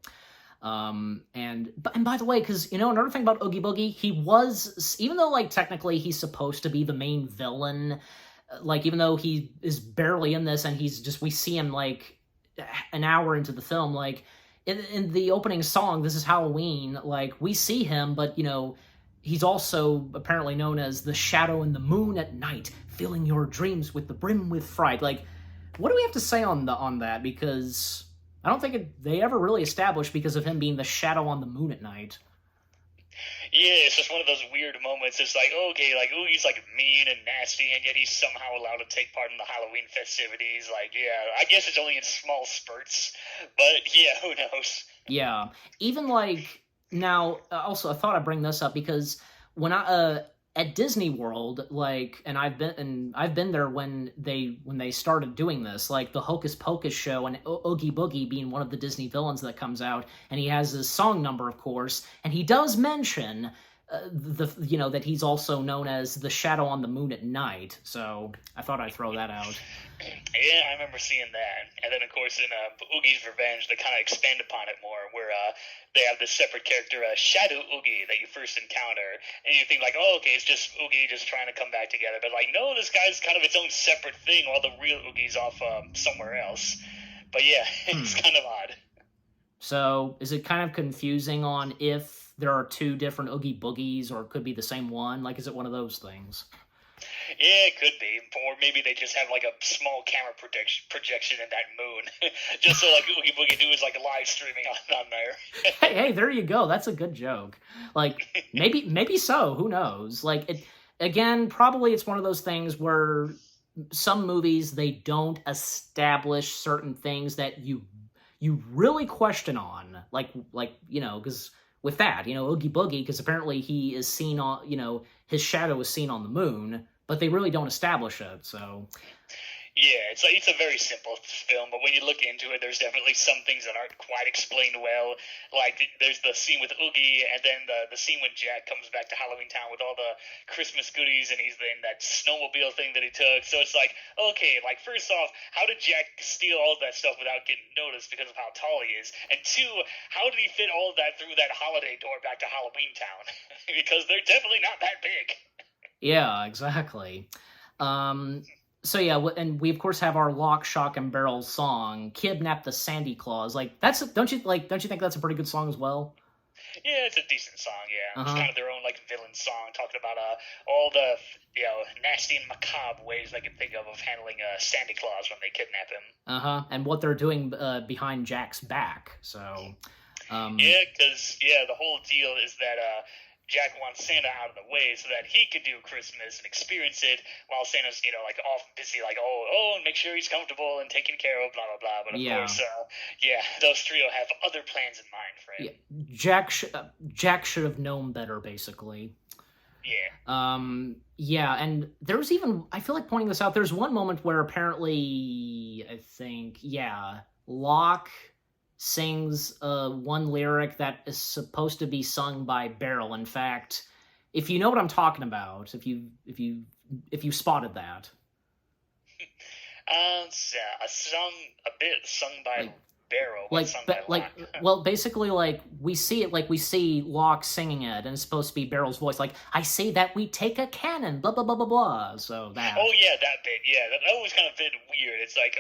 and by the way, because, you know, another thing about Oogie Boogie, he was, even though, like, technically he's supposed to be the main villain, like, even though he is barely in this and he's just, we see him, like, an hour into the film, like, in the opening song, This Is Halloween, like, we see him, but, you know, he's also apparently known as the shadow in the moon at night, filling your dreams with the brim with fright. Like, what do we have to say on that? Because I don't think they ever really established because of him being the shadow on the moon at night. Yeah, it's just one of those weird moments. It's like, okay, like Oogie's like mean and nasty, and yet he's somehow allowed to take part in the Halloween festivities. Like, yeah, I guess it's only in small spurts, but yeah, who knows? Yeah, even like now. Also, I thought I'd bring this up because when I at Disney World, like, and I've been there when they started doing this, like the Hocus Pocus show, and Oogie Boogie being one of the Disney villains that comes out, and he has his song number, of course, and he does mention that he's also known as the shadow on the moon at night. So I thought I'd throw that out. Yeah, I remember seeing that. And then, of course, in Oogie's Revenge, they kind of expand upon it more, where they have this separate character, Shadow Oogie, that you first encounter. And you think, like, oh, okay, it's just Oogie just trying to come back together. But, like, no, this guy's kind of its own separate thing, while the real Oogie's off somewhere else. But, yeah, it's kind of odd. So, is it kind of confusing on if there are two different Oogie Boogies, or it could be the same one? Like, is it one of those things? Yeah, it could be. Or maybe they just have, like, a small camera projection in that moon. Just so, like, Oogie Boogie Doo is, like, live streaming on there. hey, there you go. That's a good joke. Like, maybe so. Who knows? Like, again, probably it's one of those things where some movies, they don't establish certain things that you really question on. Like, you know, because with that, you know, Oogie Boogie, because apparently he is seen on, you know, his shadow is seen on the moon, but they really don't establish it, so... Yeah, it's a very simple film, but when you look into it, there's definitely some things that aren't quite explained well. Like there's the scene with Oogie, and then the scene when Jack comes back to Halloween Town with all the Christmas goodies, and he's in that snowmobile thing that he took. So it's like, okay, like first off, how did Jack steal all of that stuff without getting noticed because of how tall he is? And two, how did he fit all of that through that holiday door back to Halloween Town? Because they're definitely not that big. Yeah, exactly. So yeah, and we of course have our Lock, Shock, and Barrel song, "Kidnap the Sandy Claus." Like that's don't you think that's a pretty good song as well? Yeah, it's a decent song. Yeah, Uh it's huh. kind of their own like villain song, talking about all the nasty and macabre ways they can think of handling Santa Claus when they kidnap him. Uh huh. And what they're doing behind Jack's back. So, um, Yeah, because the whole deal is that Jack wants Santa out of the way so that he can do Christmas and experience it while Santa's like off busy like and make sure he's comfortable and taken care of, blah blah blah. But of yeah, course, those trio have other plans in mind for him. yeah. Jack should have known better, basically. Yeah. Yeah, and there's even, I feel like pointing this out, there's one moment where apparently, I think, yeah, Locke sings one lyric that is supposed to be sung by Beryl. In fact, if you know what I'm talking about, if you spotted that. A bit sung by Like, Barrow, but sung by like Locke. well, basically, like we see it, like we see Locke singing it, and it's supposed to be Beryl's voice, like, "I say that we take a cannon, blah blah blah blah blah." So that. Oh yeah, that bit. Yeah, that always kind of bit weird. It's like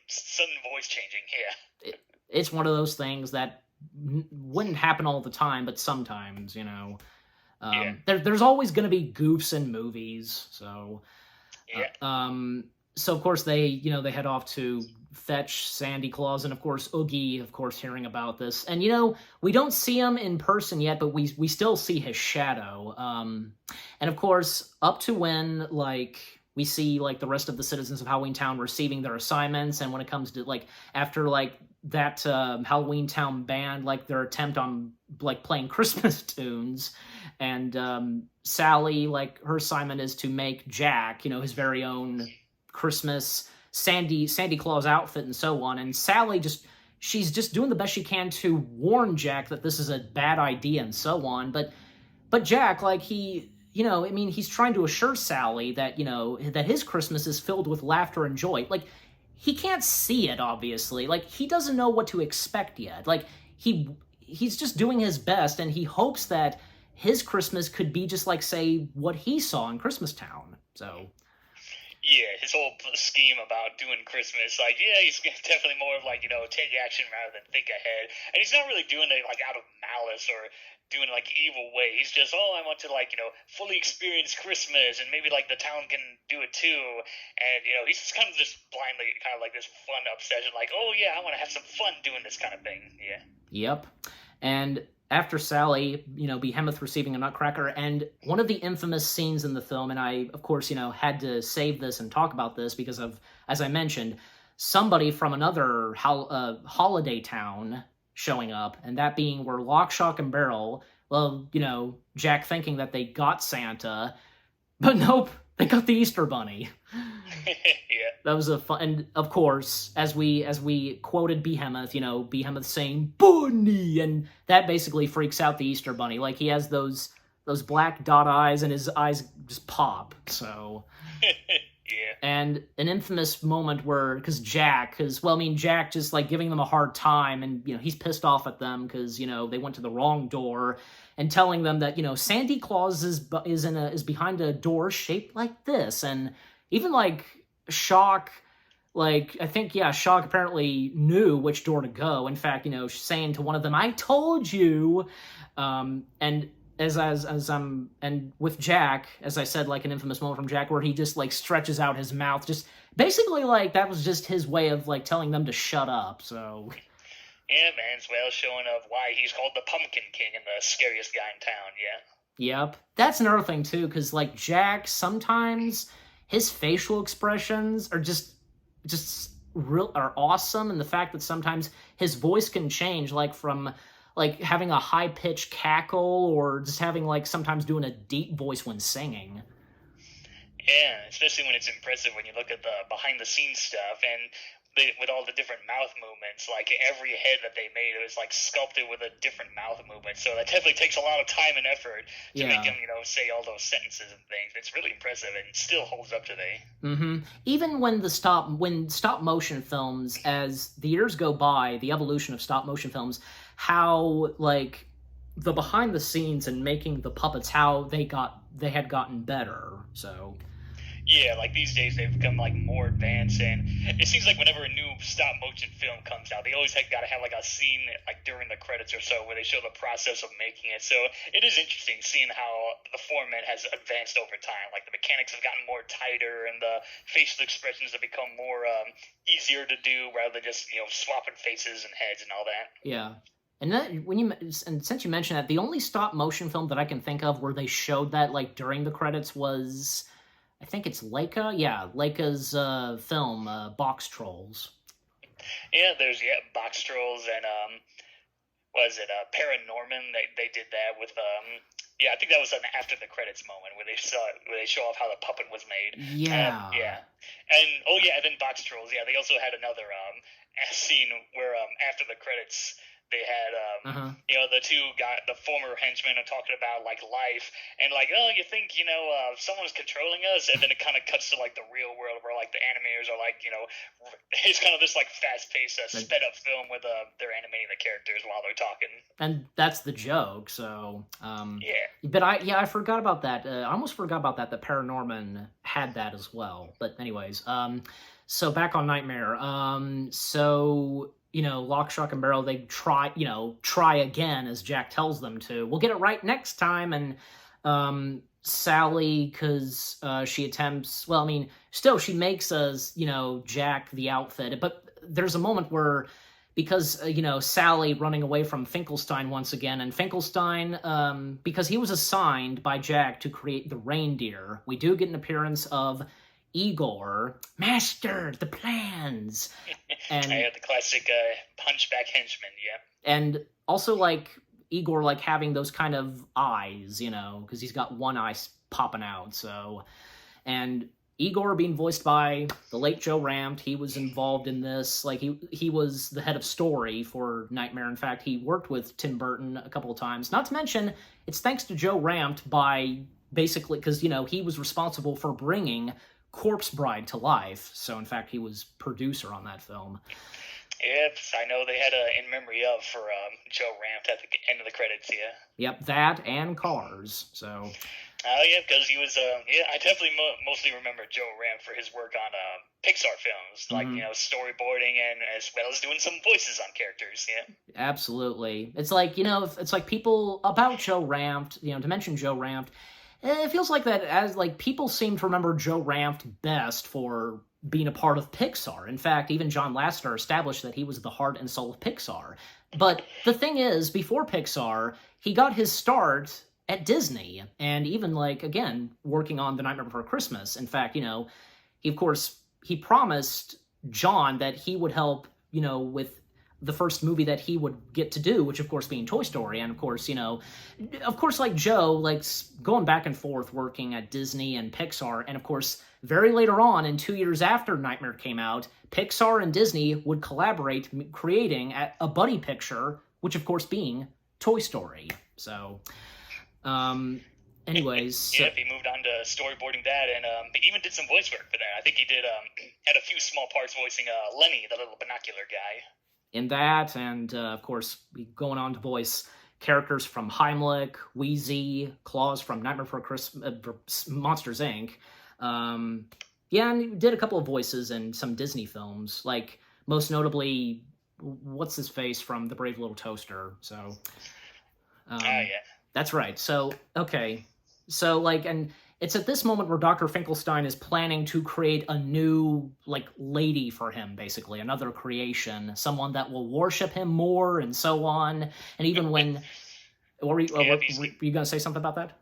sudden voice changing. Yeah. It's one of those things that wouldn't happen all the time, but sometimes, Yeah. there's always going to be goofs in movies. So, Yeah. so of course they head off to fetch Sandy Claus, and of course Oogie, of course, hearing about this, and we don't see him in person yet, but we still see his shadow, and of course up to when like we see like the rest of the citizens of Halloween Town receiving their assignments, and when it comes to like after like that Halloween Town band, like their attempt on like playing Christmas tunes, and Sally, like her assignment is to make Jack, his very own Christmas Sandy Claus outfit and so on. And Sally she's just doing the best she can to warn Jack that this is a bad idea and so on. But Jack, like he's trying to assure Sally that, that his Christmas is filled with laughter and joy. Like, he can't see it, obviously. Like, he doesn't know what to expect yet. Like, he's just doing his best, and he hopes that his Christmas could be just like, say, what he saw in Christmas Town. So, Yeah, his whole scheme about doing Christmas, like, he's definitely more of like, take action rather than think ahead. And he's not really doing it like out of malice or doing like evil way. He's just, I want to like, fully experience Christmas, and maybe like the town can do it too. And he's just kind of just blindly kind of like this fun obsession, like, oh yeah, I want to have some fun doing this kind of thing. Yeah. yep. And after Sally, Behemoth receiving a nutcracker, and one of the infamous scenes in the film, and I, of course, had to save this and talk about this because of, as I mentioned, somebody from another holiday town showing up, and that being where Lock, Shock, and Barrel, well, Jack thinking that they got Santa, but nope, they got the Easter Bunny. Yeah. That was a fun, and of course, as we quoted Behemoth, Behemoth saying "bunny," and that basically freaks out the Easter Bunny. Like, he has those black dot eyes, and his eyes just pop. So, Yeah. and an infamous moment where, Jack just like giving them a hard time, and he's pissed off at them because they went to the wrong door, and telling them that Sandy Claus is behind a door shaped like this, and even like Shock, like I think Shock apparently knew which door to go. In fact, saying to one of them, "I told you," and and with Jack, as I said, like an infamous moment from Jack where he just like stretches out his mouth, just basically like that was just his way of like telling them to shut up. So. Yeah, man, as well, showing of why he's called the Pumpkin King and the scariest guy in town, yeah. Yep. That's another thing, too, because, like, Jack, sometimes his facial expressions are just are awesome, and the fact that sometimes his voice can change, like, from, like, having a high-pitched cackle or just having, like, sometimes doing a deep voice when singing. Yeah, especially when it's impressive when you look at the behind the scenes stuff and with all the different mouth movements. Like every head that they made, it was like sculpted with a different mouth movement. So that definitely takes a lot of time and effort to make Yeah. him, say all those sentences and things. It's really impressive and still holds up today. Even when stop motion films, as the years go by, the evolution of stop motion films, how like the behind the scenes and making the puppets, how they had gotten better. So Yeah, like these days they've become like more advanced, and it seems like whenever a new stop motion film comes out, they always got to have like a scene like during the credits or so where they show the process of making it. So it is interesting seeing how the format has advanced over time. Like the mechanics have gotten more tighter, and the facial expressions have become more easier to do rather than just swapping faces and heads and all that. yeah. And that since you mentioned that, the only stop motion film that I can think of where they showed that like during the credits was, I think it's Leica. Yeah, Leica's film, Box Trolls. Yeah, there's box trolls and was it Paranorman? They did that with I think that was an after the credits moment where they show off how the puppet was made. Yeah. Yeah, and and then box trolls. Yeah, they also had another scene where after the credits they had the the former henchmen are talking about like life and like, oh, you think someone's controlling us, and then it kind of cuts to like the real world where like the animators are like it's kind of this like fast paced sped up film with they're animating the characters while they're talking. And that's the joke. So Yeah. But I forgot about that. I almost forgot about that. That Paranorman had that as well. But anyways, so back on Nightmare. Lock, Shock, and Barrel, they try again as Jack tells them to. We'll get it right next time. And Sally, because she attempts, still she makes us, Jack the outfit. But there's a moment where, because, Sally running away from Finkelstein once again, and Finkelstein, because he was assigned by Jack to create the reindeer, we do get an appearance of Igor, master the plans, and I had the classic hunchback henchman. Yeah, and also like Igor like having those kind of eyes, because he's got one eye popping out. So, and Igor being voiced by the late Joe Ranft, he was involved in this. Like he was the head of story for Nightmare. In fact, he worked with Tim Burton a couple of times. Not to mention, it's thanks to Joe Ranft by basically because he was responsible for bringing Corpse Bride to life. So in fact, he was producer on that film. Yep, I know they had a in memory of for Joe Ranft at the end of the credits. Yeah. Yep, that and Cars. So. Oh yeah, because he was. I definitely mostly remember Joe Ranft for his work on Pixar films, like storyboarding and as well as doing some voices on characters. Yeah. Absolutely, it's like it's like people about Joe Ranft. To mention Joe Ranft, it feels like that as like people seem to remember Joe Ranft best for being a part of Pixar. In fact, even John Lasseter established that he was the heart and soul of Pixar. But the thing is, before Pixar, he got his start at Disney, and even like again working on The Nightmare Before Christmas. In fact, he promised John that he would help with the first movie that he would get to do, which of course being Toy Story. And of course like Joe, like going back and forth working at Disney and Pixar. And of course, very later on, in 2 years after Nightmare came out, Pixar and Disney would collaborate, creating a buddy picture, which of course being Toy Story. So, anyways. Yeah, he moved on to storyboarding that, and he even did some voice work for that. I think he did had a few small parts voicing Lenny, the little binocular guy. In that, and of course, going on to voice characters from Heimlich, Wheezy, Claus from Nightmare Before Christmas, Monsters, Inc. And he did a couple of voices in some Disney films, like most notably, what's his face from The Brave Little Toaster. So, yeah, that's right. So, okay, so like, and it's at this moment where Dr. Finkelstein is planning to create a new, like, lady for him, basically. Another creation. Someone that will worship him more, and so on. And even when... were you going to say something about that?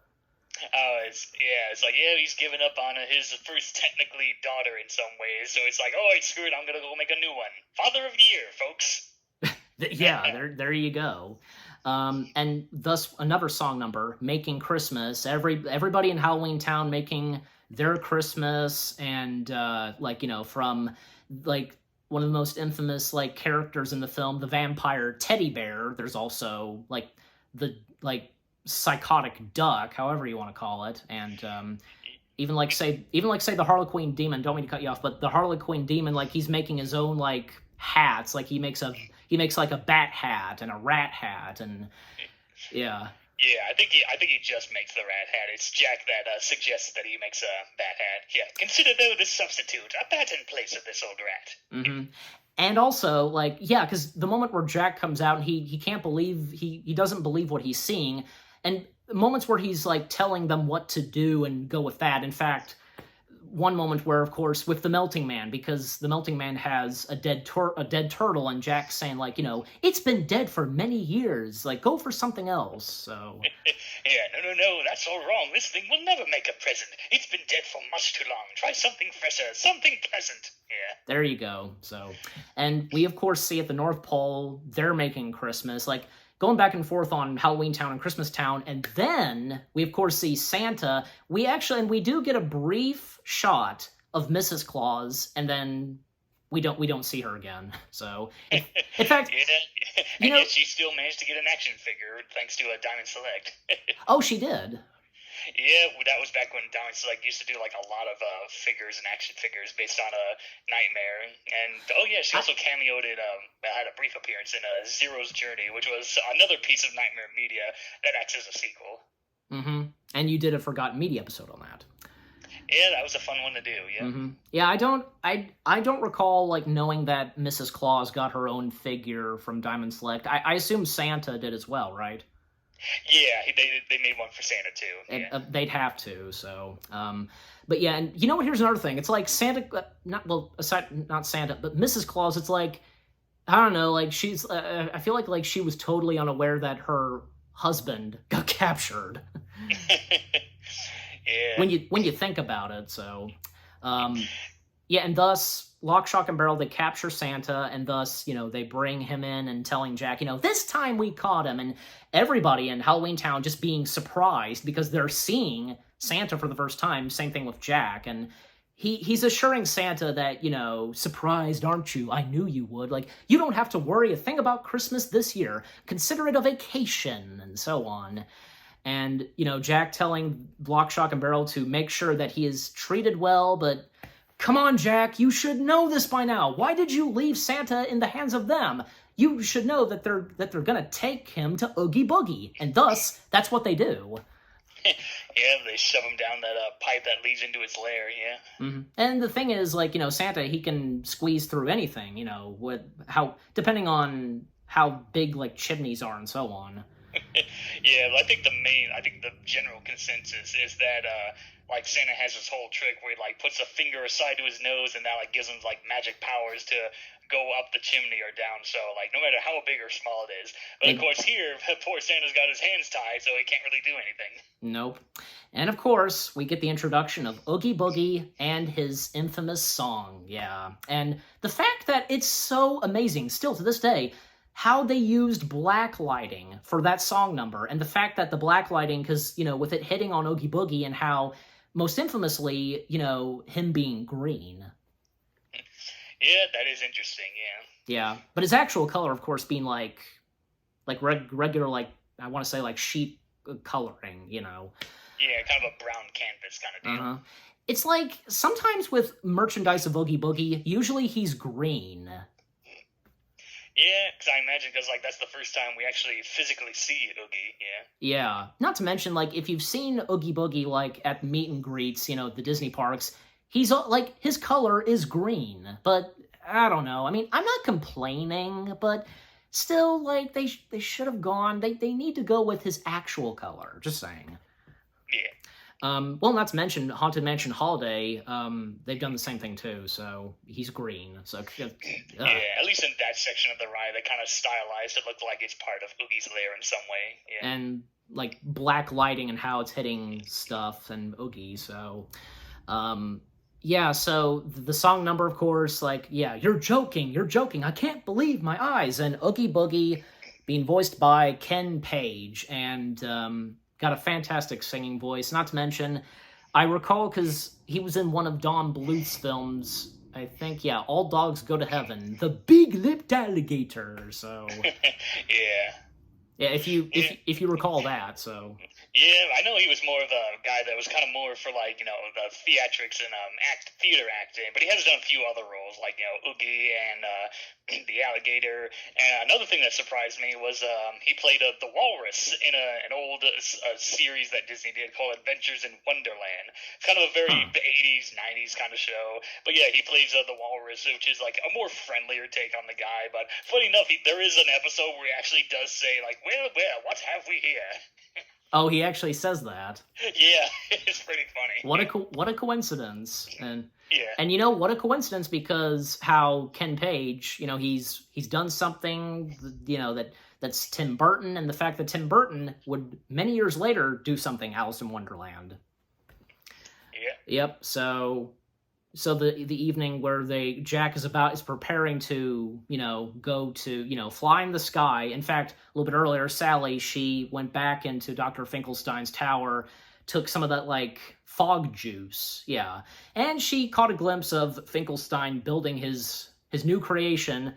It's like, he's given up on his first technically daughter in some ways. So it's like, oh, screw it, I'm going to go make a new one. Father of the Year, folks. Yeah, there you go. And thus another song number, Making Christmas. Everybody in Halloween Town making their Christmas, and like, you know, from like one of the most infamous like characters in the film, the vampire teddy bear. There's also like the like psychotic duck, however you want to call it, and even like say the Harlequin demon. Don't mean to cut you off, but the Harlequin demon, like he's making his own like hats. Like he makes like a bat hat and a rat hat, and yeah. Yeah, I think he just makes the rat hat. It's Jack that suggests that he makes a bat hat. Yeah, consider though this substitute a bat in place of this old rat. Mm-hmm. And also, like, yeah, because the moment where Jack comes out and he can't believe he doesn't believe what he's seeing, and moments where he's like telling them what to do and go with that. In fact, one moment where, of course, with the Melting Man, because the Melting Man has a dead turtle, and Jack's saying, like, you know, it's been dead for many years. Like, go for something else. So. Yeah, no, that's all wrong. This thing will never make a present. It's been dead for much too long. Try something fresher, something pleasant. Yeah. There you go. So, and we, of course, see at the North Pole, they're making Christmas. Like, going back and forth on Halloween Town and Christmas Town, and then we of course see Santa. We do get a brief shot of Mrs. Claus, and then we don't see her again. So, in fact, yeah. And yet she still managed to get an action figure thanks to a Diamond Select. Oh, she did. Yeah, that was back when Diamond Select used to do like a lot of figures and action figures based on a Nightmare, and oh yeah, she also cameoed in had a brief appearance in Zero's Journey, which was another piece of Nightmare media that acts as a sequel. Mm-hmm. And you did a Forgotten Media episode on that. Yeah, that was a fun one to do. Yeah. Mm-hmm. Yeah, I don't recall like knowing that Mrs. Claus got her own figure from Diamond Select. I assume Santa did as well, right? Yeah, they made one for Santa too. Yeah. They'd have to. So, but yeah, and you know what? Here's another thing. It's like Santa, not Santa, but Mrs. Claus. It's like, I don't know, like she's. I feel like she was totally unaware that her husband got captured. Yeah. When you think about it, so, yeah, and thus Lock, Shock, and Barrel, they capture Santa, and thus, you know, they bring him in and telling Jack, you know, this time we caught him, and everybody in Halloween Town just being surprised because they're seeing Santa for the first time. Same thing with Jack, and he's assuring Santa that, you know, surprised, aren't you? I knew you would. Like, you don't have to worry a thing about Christmas this year. Consider it a vacation, and so on. And, you know, Jack telling Lock, Shock, and Barrel to make sure that he is treated well, but come on, Jack, you should know this by now. Why did you leave Santa in the hands of them? You should know that they're gonna take him to Oogie Boogie, and thus that's what they do. Yeah, they shove him down that pipe that leads into his lair. Yeah. Mm-hmm. And the thing is, like, you know, Santa, he can squeeze through anything. You know, depending on how big like chimneys are and so on. Yeah, I think the general consensus is that like Santa has this whole trick where he like puts a finger aside to his nose, and that like gives him like magic powers to go up the chimney or down. So like no matter how big or small it is. But of course here, poor Santa's got his hands tied, so he can't really do anything. Nope. And of course, we get the introduction of Oogie Boogie and his infamous song. Yeah. And the fact that it's so amazing, still to this day, how they used black lighting for that song number, and the fact that the black lighting, because, you know, with it hitting on Oogie Boogie, and how, most infamously, you know, him being green. Yeah, that is interesting, yeah. Yeah, but his actual color, of course, being like regular, like, I want to say, like, sheet coloring, you know. Yeah, kind of a brown canvas kind of deal. Uh-huh. It's like, sometimes with merchandise of Oogie Boogie, usually he's green. Yeah, because I imagine, like, that's the first time we actually physically see Oogie, yeah. Yeah, not to mention, like, if you've seen Oogie Boogie, like, at meet and greets, you know, the Disney parks, he's, like, his color is green, but, I don't know, I mean, I'm not complaining, but still, like, they should have gone, they need to go with his actual color, just saying. Yeah. Well, not to mention Haunted Mansion Holiday, they've done the same thing too, so he's green. So yeah, at least in that section of the ride, they kind of stylized it, looked like it's part of Oogie's lair in some way. Yeah. And like black lighting and how it's hitting stuff and Oogie, so yeah, so the song number, of course, like, yeah, you're joking, I can't believe my eyes, and Oogie Boogie being voiced by Ken Page, and got a fantastic singing voice. Not to mention, I recall because he was in one of Don Bluth's films. I think, yeah, All Dogs Go to Heaven, the big-lipped alligator. So, Yeah. yeah, if you recall that, so. Yeah, I know he was more of a guy that was kind of more for like the theatrics and theater acting, but he has done a few other roles like Oogie and the alligator. And another thing that surprised me was he played the walrus in an old series that Disney did called Adventures in Wonderland. It's kind of a very 80s, 90s kind of show. But yeah, he plays the walrus, which is like a more friendlier take on the guy. But funny enough, there is an episode where he actually does say like, "Well, what have we here?" Oh, he actually says that. Yeah, it's pretty funny. What a coincidence. And yeah. And what a coincidence, because how Ken Page, he's done something, that's Tim Burton, and the fact that Tim Burton would many years later do something Alice in Wonderland. Yeah. Yep. So the evening where Jack is preparing to, go to, fly in the sky. In fact, a little bit earlier, Sally, she went back into Dr. Finkelstein's tower, took some of that, like, fog juice. Yeah. And she caught a glimpse of Finkelstein building his new creation.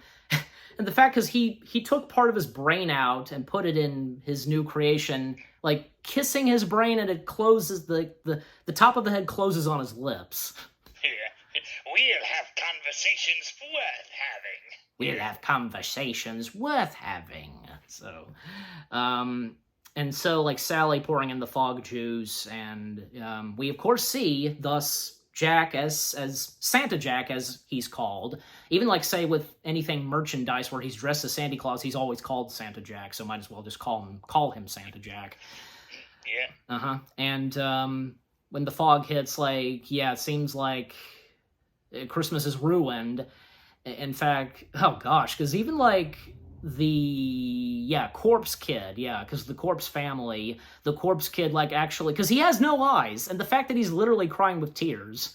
And the fact is he took part of his brain out and put it in his new creation, like kissing his brain, and it closes, the top of the head closes on his lips. We'll have conversations worth having. We'll have conversations worth having. So, and so, like, Sally pouring in the fog juice, and we, of course, see, thus, Jack as Santa Jack, as he's called. Even, like, say, with anything merchandise where he's dressed as Santa Claus, he's always called Santa Jack, so might as well just call him Santa Jack. Yeah. Uh-huh. And when the fog hits, like, yeah, it seems like Christmas is ruined. In fact, oh gosh, because even like Corpse Kid, because the Corpse family, the Corpse Kid, like, actually, because he has no eyes, and the fact that he's literally crying with tears.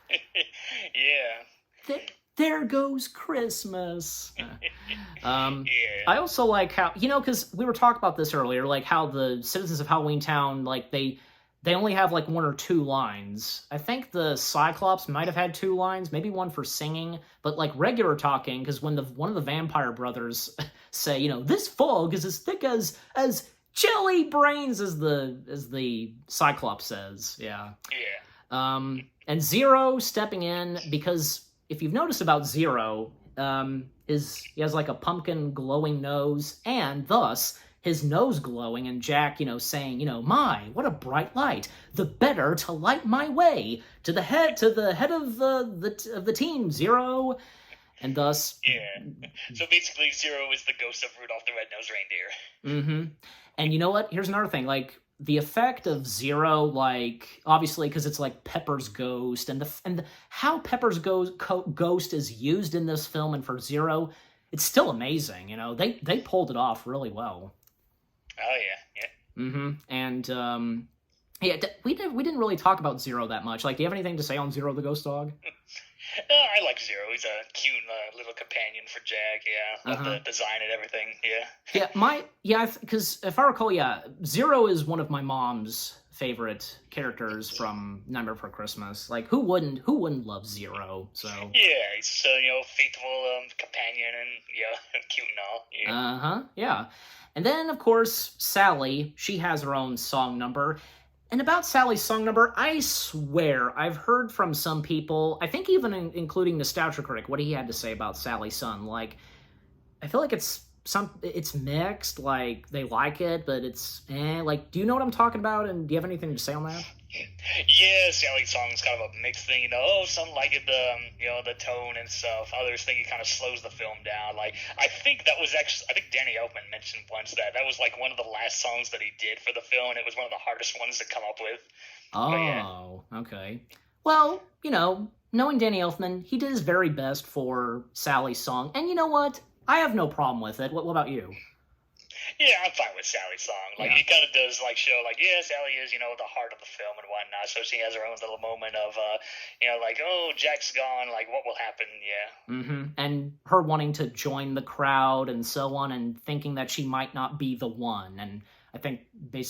Yeah. There goes Christmas. Yeah. I also like how, because we were talking about this earlier, like how the citizens of Halloween Town, like, they only have, like, 1 or 2 lines. I think the Cyclops might have had 2 lines, maybe 1 for singing, but, like, regular talking, because when one of the vampire brothers say, this fog is as thick as jelly brains, as the Cyclops says, yeah. Yeah. And Zero stepping in, because if you've noticed about Zero, he has, like, a pumpkin glowing nose, and thus his nose glowing, and Jack, saying, my, what a bright light, the better to light my way to the head of the team, Zero, and thus. Yeah. So basically, Zero is the ghost of Rudolph the Red-Nosed Reindeer. Mm-hmm. And you know what? Here's another thing, like, the effect of Zero, like, obviously, because it's like Pepper's ghost, and how Pepper's ghost is used in this film, and for Zero, it's still amazing. They pulled it off really well. Oh yeah. Mm-hmm. And we didn't really talk about Zero that much. Like, do you have anything to say on Zero the Ghost Dog? I like Zero. He's a cute little companion for Jack. Yeah, love the design and everything. Yeah. Because if I recall, Zero is one of my mom's favorite characters from Nightmare Before Christmas. Like, who wouldn't love Zero? So yeah, he's faithful companion and cute and all. Yeah. Yeah. And then, of course, Sally, she has her own song number. And about Sally's song number, I swear I've heard from some people, I think even including Nostalgia Critic, what he had to say about Sally's Son. Like, I feel like it's mixed, like, they like it, but it's like, do you know what I'm talking about, and do you have anything to say on that? Yeah, Sally's song's kind of a mixed thing, some like it, the tone and stuff. Others think it kind of slows the film down. Like, I think Danny Elfman mentioned once that was like one of the last songs that he did for the film, and it was one of the hardest ones to come up with. Oh, okay. Well, knowing Danny Elfman, he did his very best for Sally's song, and you know what? I have no problem with it. What about you? Yeah, I'm fine with Sally's song. Like, Yeah. it kind of does, like, show, like, yeah, Sally is, the heart of the film and whatnot. So she has her own little moment of, like, oh, Jack's gone. Like, what will happen? Yeah. And her wanting to join the crowd and so on, and thinking that she might not be the one. And I think,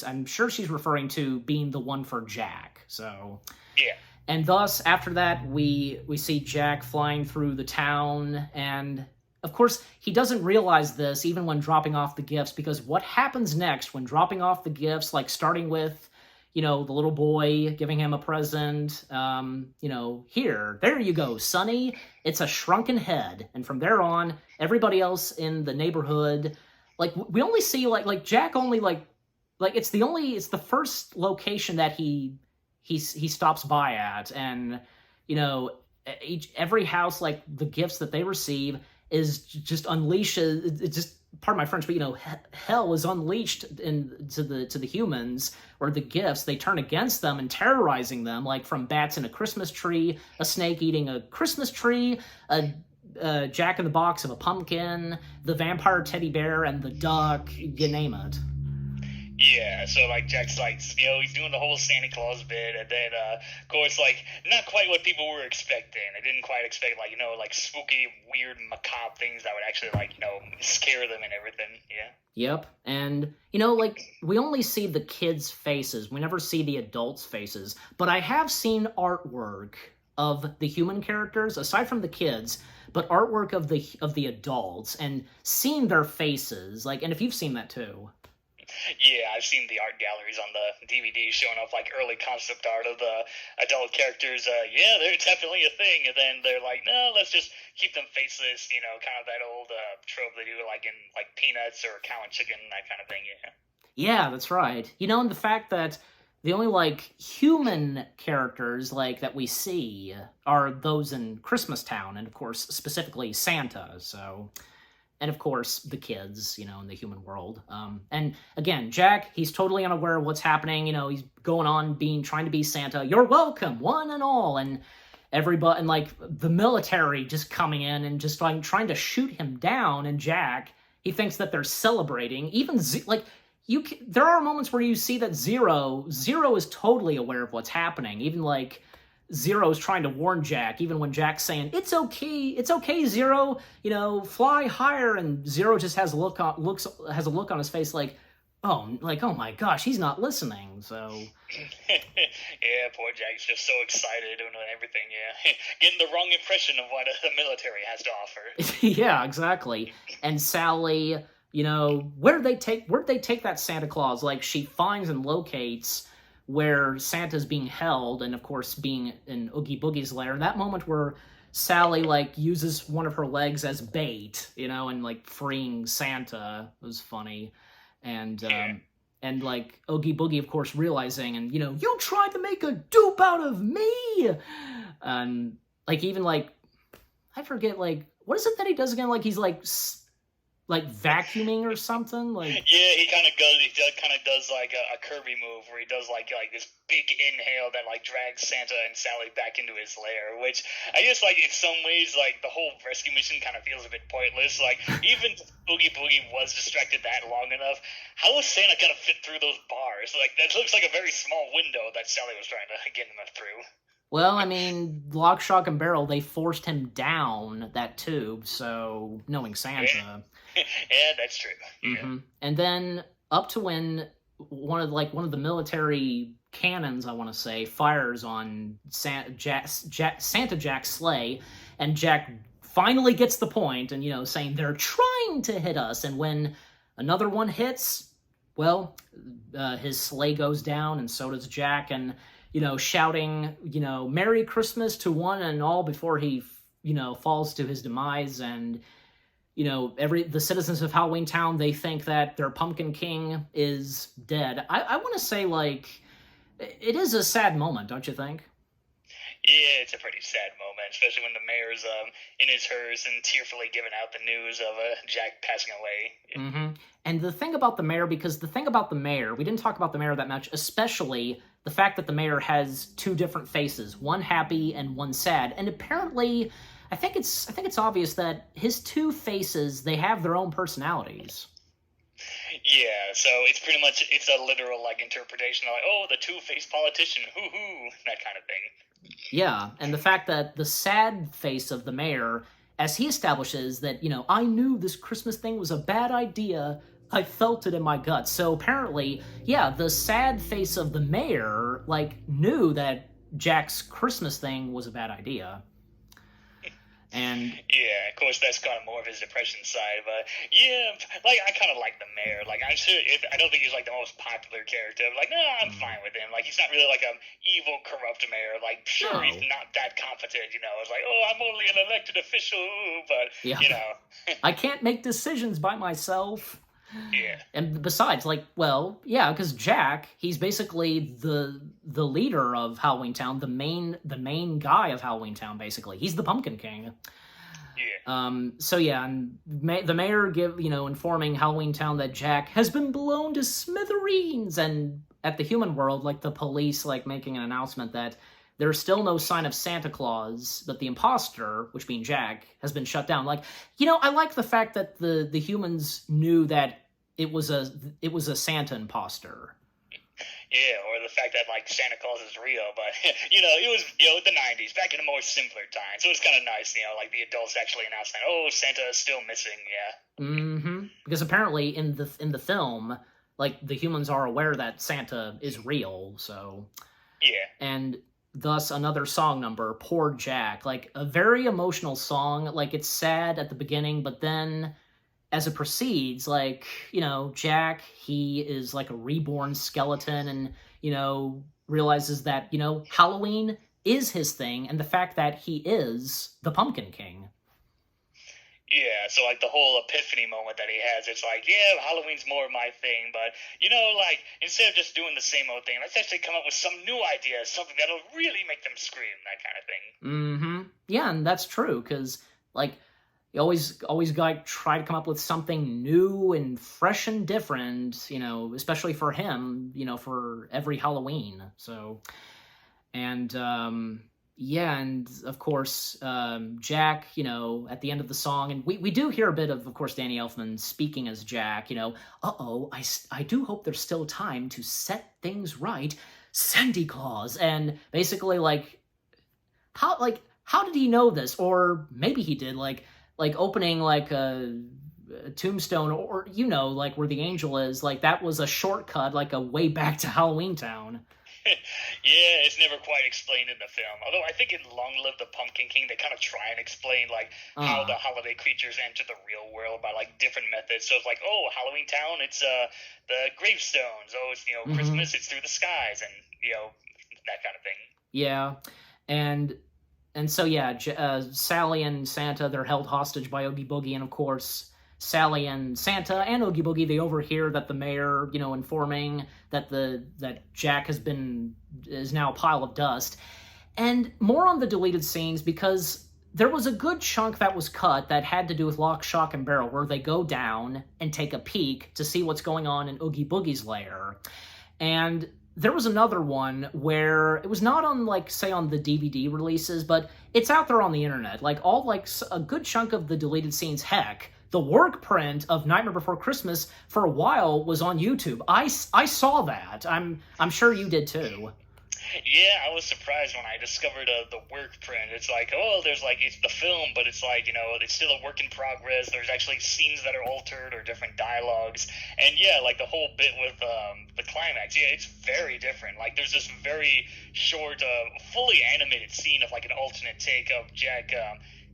I'm sure she's referring to being the one for Jack. So, Yeah. and thus after that, we see Jack flying through the town, and of course he doesn't realize this even when dropping off the gifts, because what happens next when dropping off the gifts, like starting with the little boy giving him a present, here, there you go, Sonny, it's a shrunken head. And from there on, everybody else in the neighborhood, like, we only see, like Jack only, it's the first location that he stops by at. And, every house, like, the gifts that they receive is just unleashes, it's just, pardon my French, but hell is unleashed to the humans, or the gifts. They turn against them and terrorizing them, like from bats in a Christmas tree, a snake eating a Christmas tree, a Jack in the Box of a pumpkin, the vampire teddy bear, and the duck, you name it. Yeah, so, like, Jack's, like, he's doing the whole Santa Claus bit, and then, of course, like, not quite what people were expecting. I didn't quite expect, like, like, spooky, weird, macabre things that would actually, like, scare them and everything, yeah. Yep, and, like, we only see the kids' faces. We never see the adults' faces, but I have seen artwork of the human characters, aside from the kids, but artwork of the adults, and seeing their faces, like, and if you've seen that too. Yeah, I've seen the art galleries on the DVD showing off, like, early concept art of the adult characters. Yeah, they're definitely a thing. And then they're like, no, let's just keep them faceless, kind of that old trope they do, like, in, like, Peanuts or Cow and Chicken, that kind of thing, yeah. Yeah, that's right. And the fact that the only, like, human characters, like, that we see are those in Christmas Town, and, of course, specifically Santa, so... And, of course, the kids, in the human world. And, again, Jack, he's totally unaware of what's happening. He's going on trying to be Santa. You're welcome, one and all. And everybody, and, like, the military just coming in and just, like, trying to shoot him down. And Jack, he thinks that they're celebrating. Even, there are moments where you see that Zero is totally aware of what's happening. Even, like... Zero's trying to warn Jack, even when Jack's saying, it's okay, Zero, fly higher, and Zero just has a look on his face like, oh my gosh, he's not listening, so... Yeah, poor Jack's just so excited and everything, yeah. Getting the wrong impression of what the military has to offer. Yeah, exactly. And Sally, where'd they take that Santa Claus? Like, she finds and locates where Santa's being held, and of course being in Oogie Boogie's lair. That moment where Sally, like, uses one of her legs as bait, and, like, freeing Santa was funny. And, and, like, Oogie Boogie, of course, realizing, and, you tried to make a dupe out of me! And, like, even, like, I forget, like, what is it that he does again? Like, he's, like vacuuming or something, like... Yeah, he kind of does like a Kirby move where he does like this big inhale that, like, drags Santa and Sally back into his lair, which I guess, like, in some ways, like, the whole rescue mission kind of feels a bit pointless. Like, even if Oogie Boogie was distracted that long enough, how was Santa gonna fit through those bars? Like, that looks like a very small window that Sally was trying to get him through. Well, I mean, lock, shock, and barrel, they forced him down that tube, so knowing Santa... Yeah, that's true. Yeah. Mm-hmm. And then up to when one of the military cannons, I want to say, fires on Santa Jack's sleigh, and Jack finally gets the point, and saying they're trying to hit us. And when another one hits, well, his sleigh goes down, and so does Jack, and shouting, Merry Christmas to one and all before he, falls to his demise. And the citizens of Halloween Town, they think that their Pumpkin King is dead. I want to say, like, it is a sad moment, don't you think? Yeah, it's a pretty sad moment, especially when the mayor's in his hearse and tearfully giving out the news of Jack passing away. Mm-hmm. And the thing about the mayor, we didn't talk about the mayor that much, especially the fact that the mayor has two different faces, one happy and one sad. And apparently, I think it's obvious that his two faces, they have their own personalities. Yeah, so it's pretty much it's a literal like interpretation of like, oh, the two-faced politician, hoo hoo, that kind of thing. Yeah, and the fact that the sad face of the mayor, as he establishes that, I knew this Christmas thing was a bad idea. I felt it in my gut. So apparently, yeah, the sad face of the mayor, knew that Jack's Christmas thing was a bad idea. And yeah, of course, that's kind of more of his depression side, but yeah, like I kind of like the mayor. Like I'm sure, I don't think he's like the most popular character. But, like, no, I'm fine with him. Like he's not really like an evil, corrupt mayor. Like sure, he's not that competent. It's like, oh, I'm only an elected official, but yeah. I can't make decisions by myself. Yeah. And besides, because Jack, he's basically the leader of Halloween Town, the main guy of Halloween Town, basically. He's the Pumpkin King. Yeah. So yeah, and the mayor informing Halloween Town that Jack has been blown to smithereens, and at the human world, the police, making an announcement that there's still no sign of Santa Claus, but the imposter, which being Jack, has been shut down. I like the fact that the humans knew that it was a Santa imposter. Yeah, or the fact that Santa Claus is real, but it was the '90s, back in a more simpler time, so it was kind of nice, the adults actually announcing, oh, Santa is still missing, yeah. Mm-hmm. Because apparently in the film, the humans are aware that Santa is real, so yeah, and thus another song number, Poor Jack, a very emotional song. It's sad at the beginning, but then as it proceeds, Jack, he is a reborn skeleton and, realizes that, Halloween is his thing, and the fact that he is the Pumpkin King. Yeah, so the whole epiphany moment that he has, it's yeah, Halloween's more my thing, but instead of just doing the same old thing, let's actually come up with some new ideas, something that'll really make them scream, that kind of thing. Mm-hmm. Yeah, and that's true, because you always gotta try to come up with something new and fresh and different, especially for him, for every Halloween. So, and yeah, and of course, Jack, at the end of the song, and we do hear a bit of course, Danny Elfman speaking as Jack, I do hope there's still time to set things right, Sandy Claus, and basically, how did he know this? Or maybe he did, opening, a tombstone, or, where the angel is, that was a shortcut, a way back to Halloween Town. Yeah, it's never quite explained in the film. Although I think in Long Live the Pumpkin King, they kind of try and explain how the holiday creatures enter the real world by different methods. So it's oh, Halloween Town, it's the gravestones. Oh, it's Christmas, it's through the skies, and that kind of thing. Yeah, and so yeah, Sally and Santa, they're held hostage by Oogie Boogie, and of course Sally and Santa and Oogie Boogie, they overhear that the mayor, informing that Jack is now a pile of dust. And more on the deleted scenes, because there was a good chunk that was cut that had to do with Lock, Shock, and Barrel, where they go down and take a peek to see what's going on in Oogie Boogie's lair. And there was another one where it was not on, say, on the DVD releases, but it's out there on the internet. A good chunk of the deleted scenes, heck, the work print of Nightmare Before Christmas for a while was on YouTube. I saw that. I'm sure you did too. Yeah, I was surprised when I discovered the work print. It's oh, there's it's the film, but it's it's still a work in progress. There's actually scenes that are altered or different dialogues. And yeah, the whole bit with the climax, yeah, it's very different. There's this very short, fully animated scene of an alternate take of Jack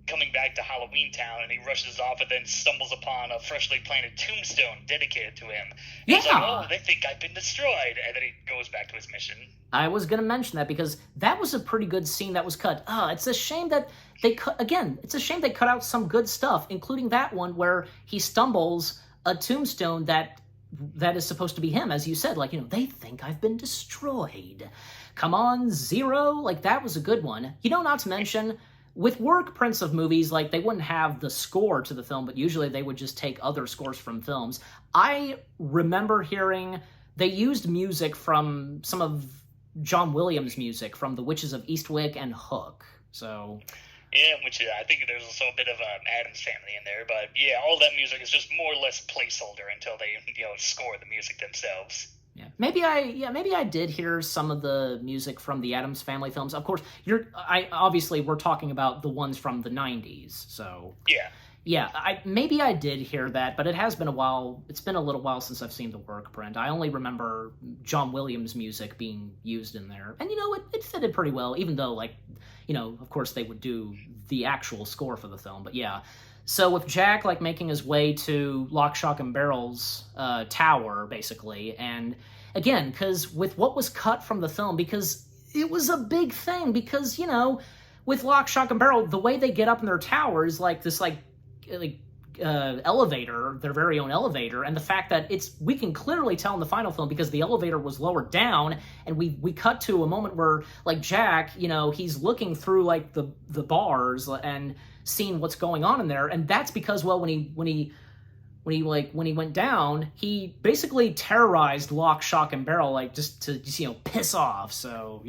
coming back to Halloween Town, and he rushes off and then stumbles upon a freshly planted tombstone dedicated to him. Yeah. He's oh, they think I've been destroyed, and then he goes back to his mission. I was going to mention that because that was a pretty good scene that was cut. It's a shame that they cut, again, it's a shame they cut out some good stuff, including that one where he stumbles a tombstone that is supposed to be him, as you said, they think I've been destroyed. Come on, Zero, that was a good one. Not to mention, with work prints of movies, they wouldn't have the score to the film, but usually they would just take other scores from films. I remember hearing they used music from some of John Williams' music from The Witches of Eastwick and Hook. So, Yeah, which I think there's also a bit of Adam's Family in there, but yeah, all that music is just more or less placeholder until they score the music themselves. Yeah, maybe I did hear some of the music from the Addams Family films. Of course, obviously we're talking about the ones from the '90s, so Yeah. yeah, maybe I did hear that, but it has been a while. It's been a little while since I've seen the work print. I only remember John Williams' music being used in there, and it fitted pretty well. Even though, like, of course they would do the actual score for the film, but yeah. So with Jack like making his way to Lock, Shock, and Barrel's tower, basically, and again, because with what was cut from the film, because it was a big thing, because with Lock, Shock, and Barrel, the way they get up in their tower is like this elevator, their very own elevator, and the fact that we can clearly tell in the final film because the elevator was lowered down, and we cut to a moment where like Jack, he's looking through like the bars and seeing what's going on in there, and that's because when he went down, he basically terrorized Lock, Shock, and Barrel, like just to piss off. So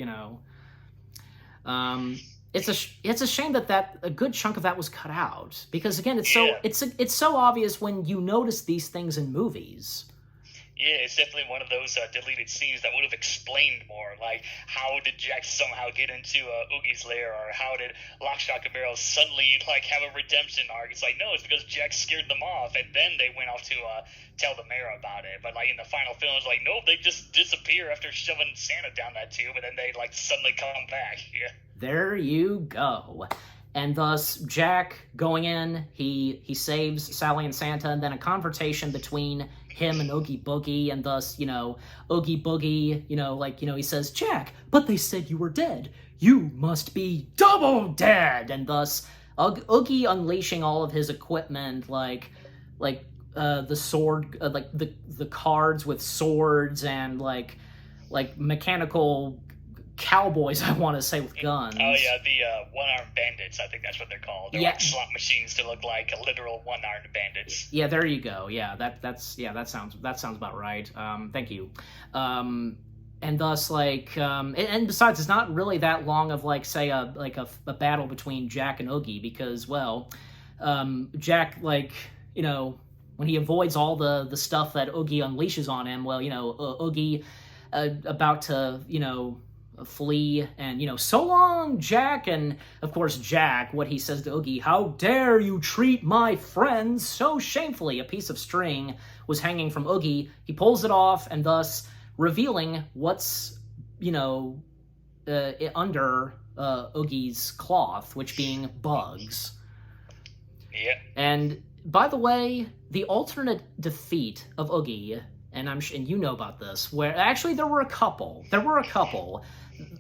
it's a shame that a good chunk of that was cut out, because again, it's so obvious when you notice these things in movies. Yeah, it's definitely one of those deleted scenes that would have explained more, like how did Jack somehow get into Oogie's lair, or how did Lock, Shock, and Barrel suddenly like have a redemption arc? It's like, no, it's because Jack scared them off, and then they went off to tell the mayor about it. But like in the final film, it's like, no, they just disappear after shoving Santa down that tube, and then they like suddenly come back. Yeah. There you go. And thus, Jack going in, he saves Sally and Santa, and then a confrontation between him and Oogie Boogie, and thus, Oogie Boogie, he says, Jack, but they said you were dead. You must be double dead. And thus, Oogie unleashing all of his equipment, like the sword, like the cards with swords, and like mechanical cowboys, I want to say, with guns. Oh yeah, the one-armed bandits, I think that's what they're called. They're like slot machines to look like literal one-armed bandits. Yeah, there you go. Yeah, that sounds about right. Thank you. And thus, and besides, it's not really that long of like, say, a battle between Jack and Oogie, because, well, Jack, when he avoids all the stuff that Oogie unleashes on him, well, Oogie about to, flee, and so long, Jack. And of course, Jack, what he says to Oogie, how dare you treat my friends so shamefully. A piece of string was hanging from Oogie. He pulls it off, and thus revealing what's under Oogie's cloth, which being bugs. Yeah. And by the way, the alternate defeat of Oogie, and you know about this, where actually there were a couple.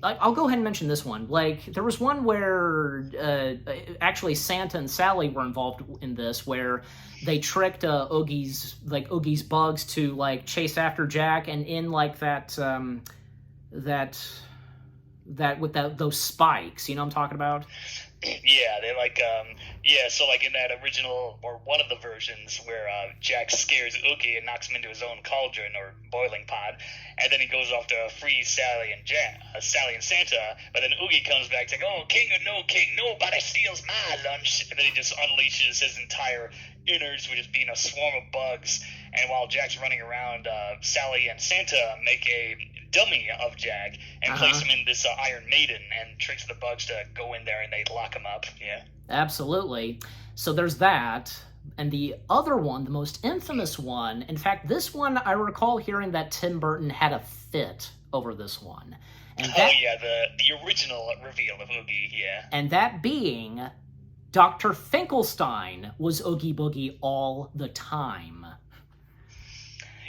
I'll go ahead and mention this one. Like, there was one where actually Santa and Sally were involved in this, where they tricked Oogie's bugs to like chase after Jack, and in like that with those spikes, you know what I'm talking about? Yeah, they so like in that original, or one of the versions, where Jack scares Oogie and knocks him into his own cauldron or boiling pot, and then he goes off to free Sally and Santa, but then Oogie comes back saying, oh, king or no king, nobody steals my lunch, and then he just unleashes his entire innards, which is being a swarm of bugs, and while Jack's running around, Sally and Santa make a dummy of Jack and place him in this Iron Maiden, and tricks the bugs to go in there and they lock him up. Yeah, absolutely. So there's that. And the other one, the most infamous one, in fact, this one I recall hearing that Tim Burton had a fit over this one. And the original reveal of Oogie, yeah. And that being Dr. Finkelstein was Oogie Boogie all the time.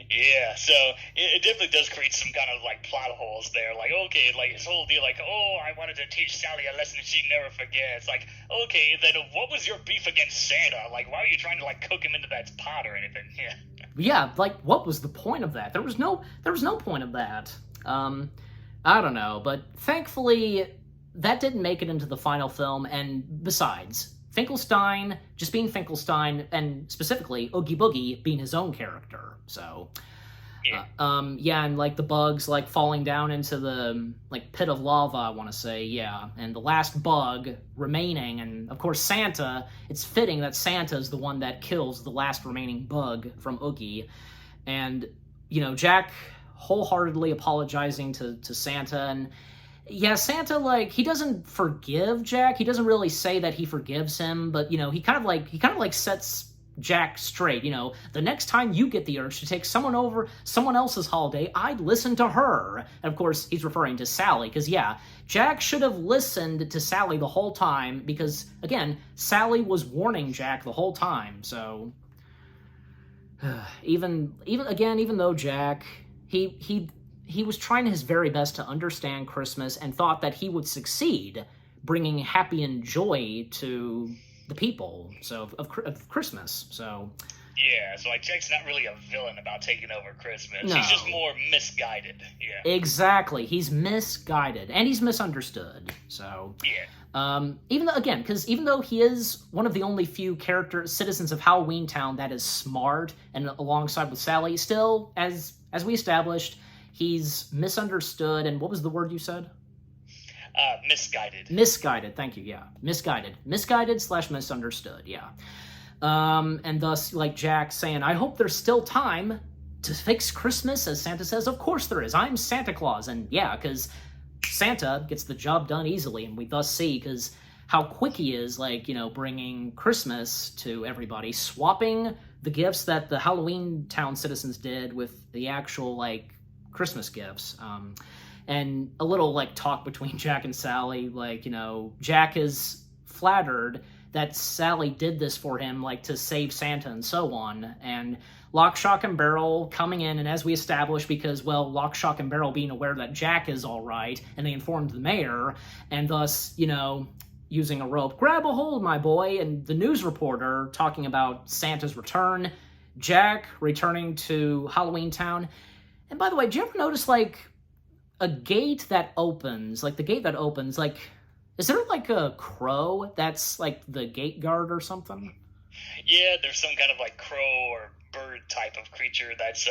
Yeah, so it definitely does create some kind of like plot holes there. Like, okay, like his whole deal, like, oh, I wanted to teach Sally a lesson she'd never forget. It's like, okay, then what was your beef against Santa? Like, why were you trying to like cook him into that pot or anything? Yeah. Yeah, like, what was the point of that? There was no point of that. I don't know, but thankfully that didn't make it into the final film. And besides, Finkelstein just being Finkelstein, and specifically Oogie Boogie being his own character. So, Yeah. Yeah, and like the bugs like falling down into the like pit of lava, I want to say, yeah, and the last bug remaining, and of course Santa. It's fitting that Santa is the one that kills the last remaining bug from Oogie, and Jack wholeheartedly apologizing to Santa, and yeah, Santa, like, he doesn't forgive Jack. He doesn't really say that he forgives him, but he kind of like sets Jack straight. The next time you get the urge to take someone over someone else's holiday, I'd listen to her. And of course, he's referring to Sally, because yeah, Jack should have listened to Sally the whole time, because again, Sally was warning Jack the whole time. So even though Jack, he was trying his very best to understand Christmas and thought that he would succeed, bringing happy and joy to the people of Christmas. So yeah, so like Jack's not really a villain about taking over Christmas. No. He's just more misguided. Yeah. Exactly, he's misguided and he's misunderstood. So yeah. Even though he is one of the only few citizens of Halloween Town that is smart, and alongside with Sally, still as we established, he's misunderstood. And what was the word you said? Misguided. Misguided, thank you, yeah. Misguided / misunderstood, yeah. And thus, like Jack saying, I hope there's still time to fix Christmas, as Santa says. Of course there is. I'm Santa Claus. And yeah, because Santa gets the job done easily, and we thus see, because how quick he is, like, bringing Christmas to everybody, swapping the gifts that the Halloween Town citizens did with the actual, like, Christmas gifts. And a little, like, talk between Jack and Sally, like, Jack is flattered that Sally did this for him, like, to save Santa and so on. And Lock, Shock, and Barrel coming in, and as we established, because, well, Lock, Shock, and Barrel being aware that Jack is all right, and they informed the mayor, and thus, using a rope, grab a hold, my boy, and the news reporter talking about Santa's return, Jack returning to Halloween Town. And by the way, did you ever notice, like, a gate that opens, like, is there, like, a crow that's, like, the gate guard or something? Yeah, there's some kind of, like, crow or bird type of creature that's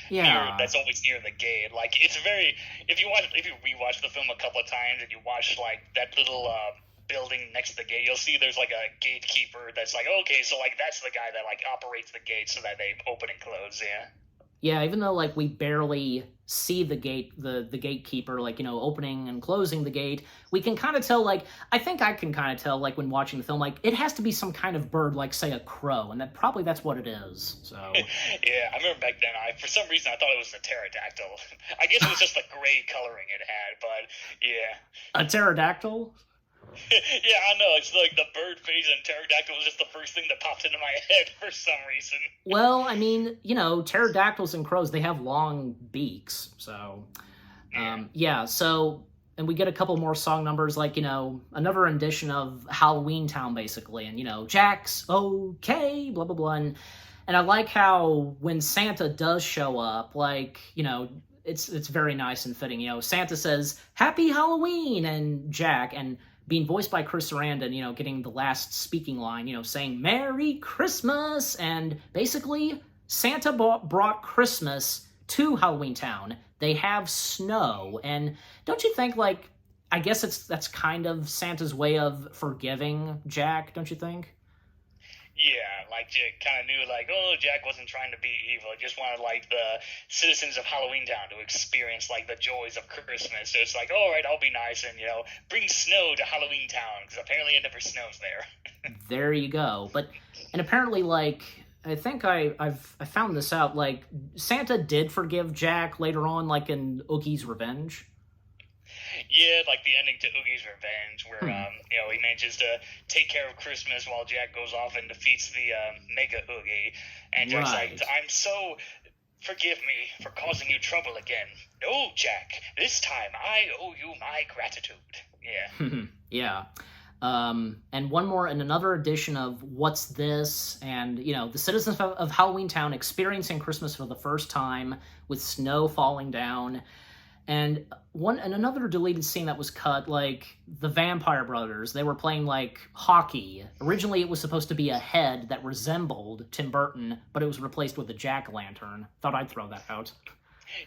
that's always near the gate. Like, it's very, if you rewatch the film a couple of times and you watch, like, that little building next to the gate, you'll see there's, like, a gatekeeper that's like, okay, so, like, that's the guy that, like, operates the gate so that they open and close, yeah. Yeah, even though, like, we barely see the gatekeeper, like, opening and closing the gate, we can kind of tell, like, I think I can kind of tell, like, when watching the film, like, it has to be some kind of bird, like, say, a crow, and that's what it is, so. Yeah, I remember back then, for some reason, I thought it was a pterodactyl. I guess it was just the gray coloring it had, but, yeah. A pterodactyl? Yeah, I know. It's like the bird face and pterodactyl was just the first thing that popped into my head for some reason. Well, I mean, pterodactyls and crows, they have long beaks. So, so, and we get a couple more song numbers, like, another rendition of Halloween Town, basically. And, Jack's okay, blah, blah, blah. And I like how when Santa does show up, like, it's very nice and fitting. Santa says, Happy Halloween, and Jack, and being voiced by Chris Sarandon, getting the last speaking line, saying Merry Christmas, and basically Santa brought Christmas to Halloween Town. They have snow, and don't you think, like, I guess that's kind of Santa's way of forgiving Jack, don't you think? Yeah, like, Jack kind of knew, like, Jack wasn't trying to be evil. He just wanted, like, the citizens of Halloween Town to experience, like, the joys of Christmas. So it's like, all right, I'll be nice and, bring snow to Halloween Town, because apparently it never snows there. There you go. And apparently, like, I think I found this out, like, Santa did forgive Jack later on, like, in Oogie's Revenge. Yeah, like the ending to Oogie's Revenge, where he manages to take care of Christmas while Jack goes off and defeats the Mega Oogie, and Jack's like, forgive me for causing you trouble again. No, Jack, this time I owe you my gratitude. Yeah. Yeah. And one more, and another edition of What's This? And, the citizens of Halloween Town experiencing Christmas for the first time with snow falling down. And another deleted scene that was cut, like, the Vampire Brothers, they were playing, like, hockey. Originally, it was supposed to be a head that resembled Tim Burton, but it was replaced with a jack-o'-lantern. Thought I'd throw that out.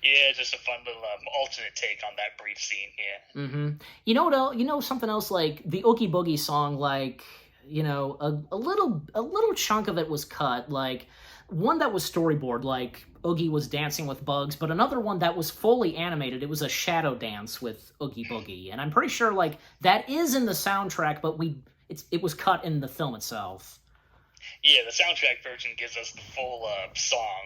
Yeah, just a fun little alternate take on that brief scene. Yeah. Mm-hmm. You know what else? You know something else, like the Oogie Boogie song, like, a little chunk of it was cut, like one that was storyboard, like Oogie was dancing with bugs, but another one that was fully animated. It was a shadow dance with Oogie Boogie, and I'm pretty sure like that is in the soundtrack, but it was cut in the film itself. Yeah, the soundtrack version gives us the full song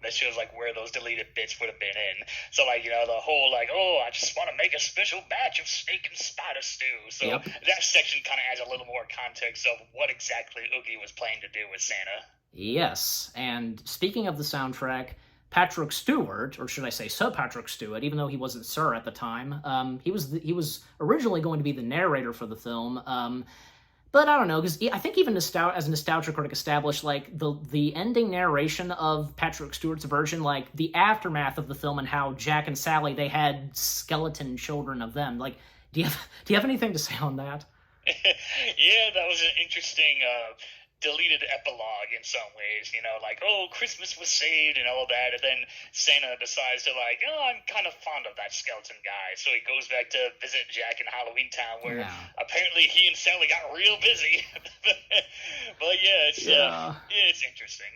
that shows like where those deleted bits would have been in. So like the whole like, oh, I just want to make a special batch of snake and spider stew. So Yep. that section kind of adds a little more context of what exactly Oogie was planning to do with Santa. Yes, and speaking of the soundtrack, Patrick Stewart, or should I say Sir Patrick Stewart, even though he wasn't Sir at the time, he was originally going to be the narrator for the film. But I don't know, because I think even as a nostalgia critic established, like the ending narration of Patrick Stewart's version, like the aftermath of the film and how Jack and Sally, they had skeleton children of them. Like, do you have anything to say on that? Yeah, that was an interesting deleted epilogue in some ways. Like, oh, Christmas was saved and all that, and then Santa decides to like, oh, I'm kind of fond of that skeleton guy, so he goes back to visit Jack in Halloween Town, where Yeah. apparently he and Sally got real busy. But yeah, Yeah. it's interesting.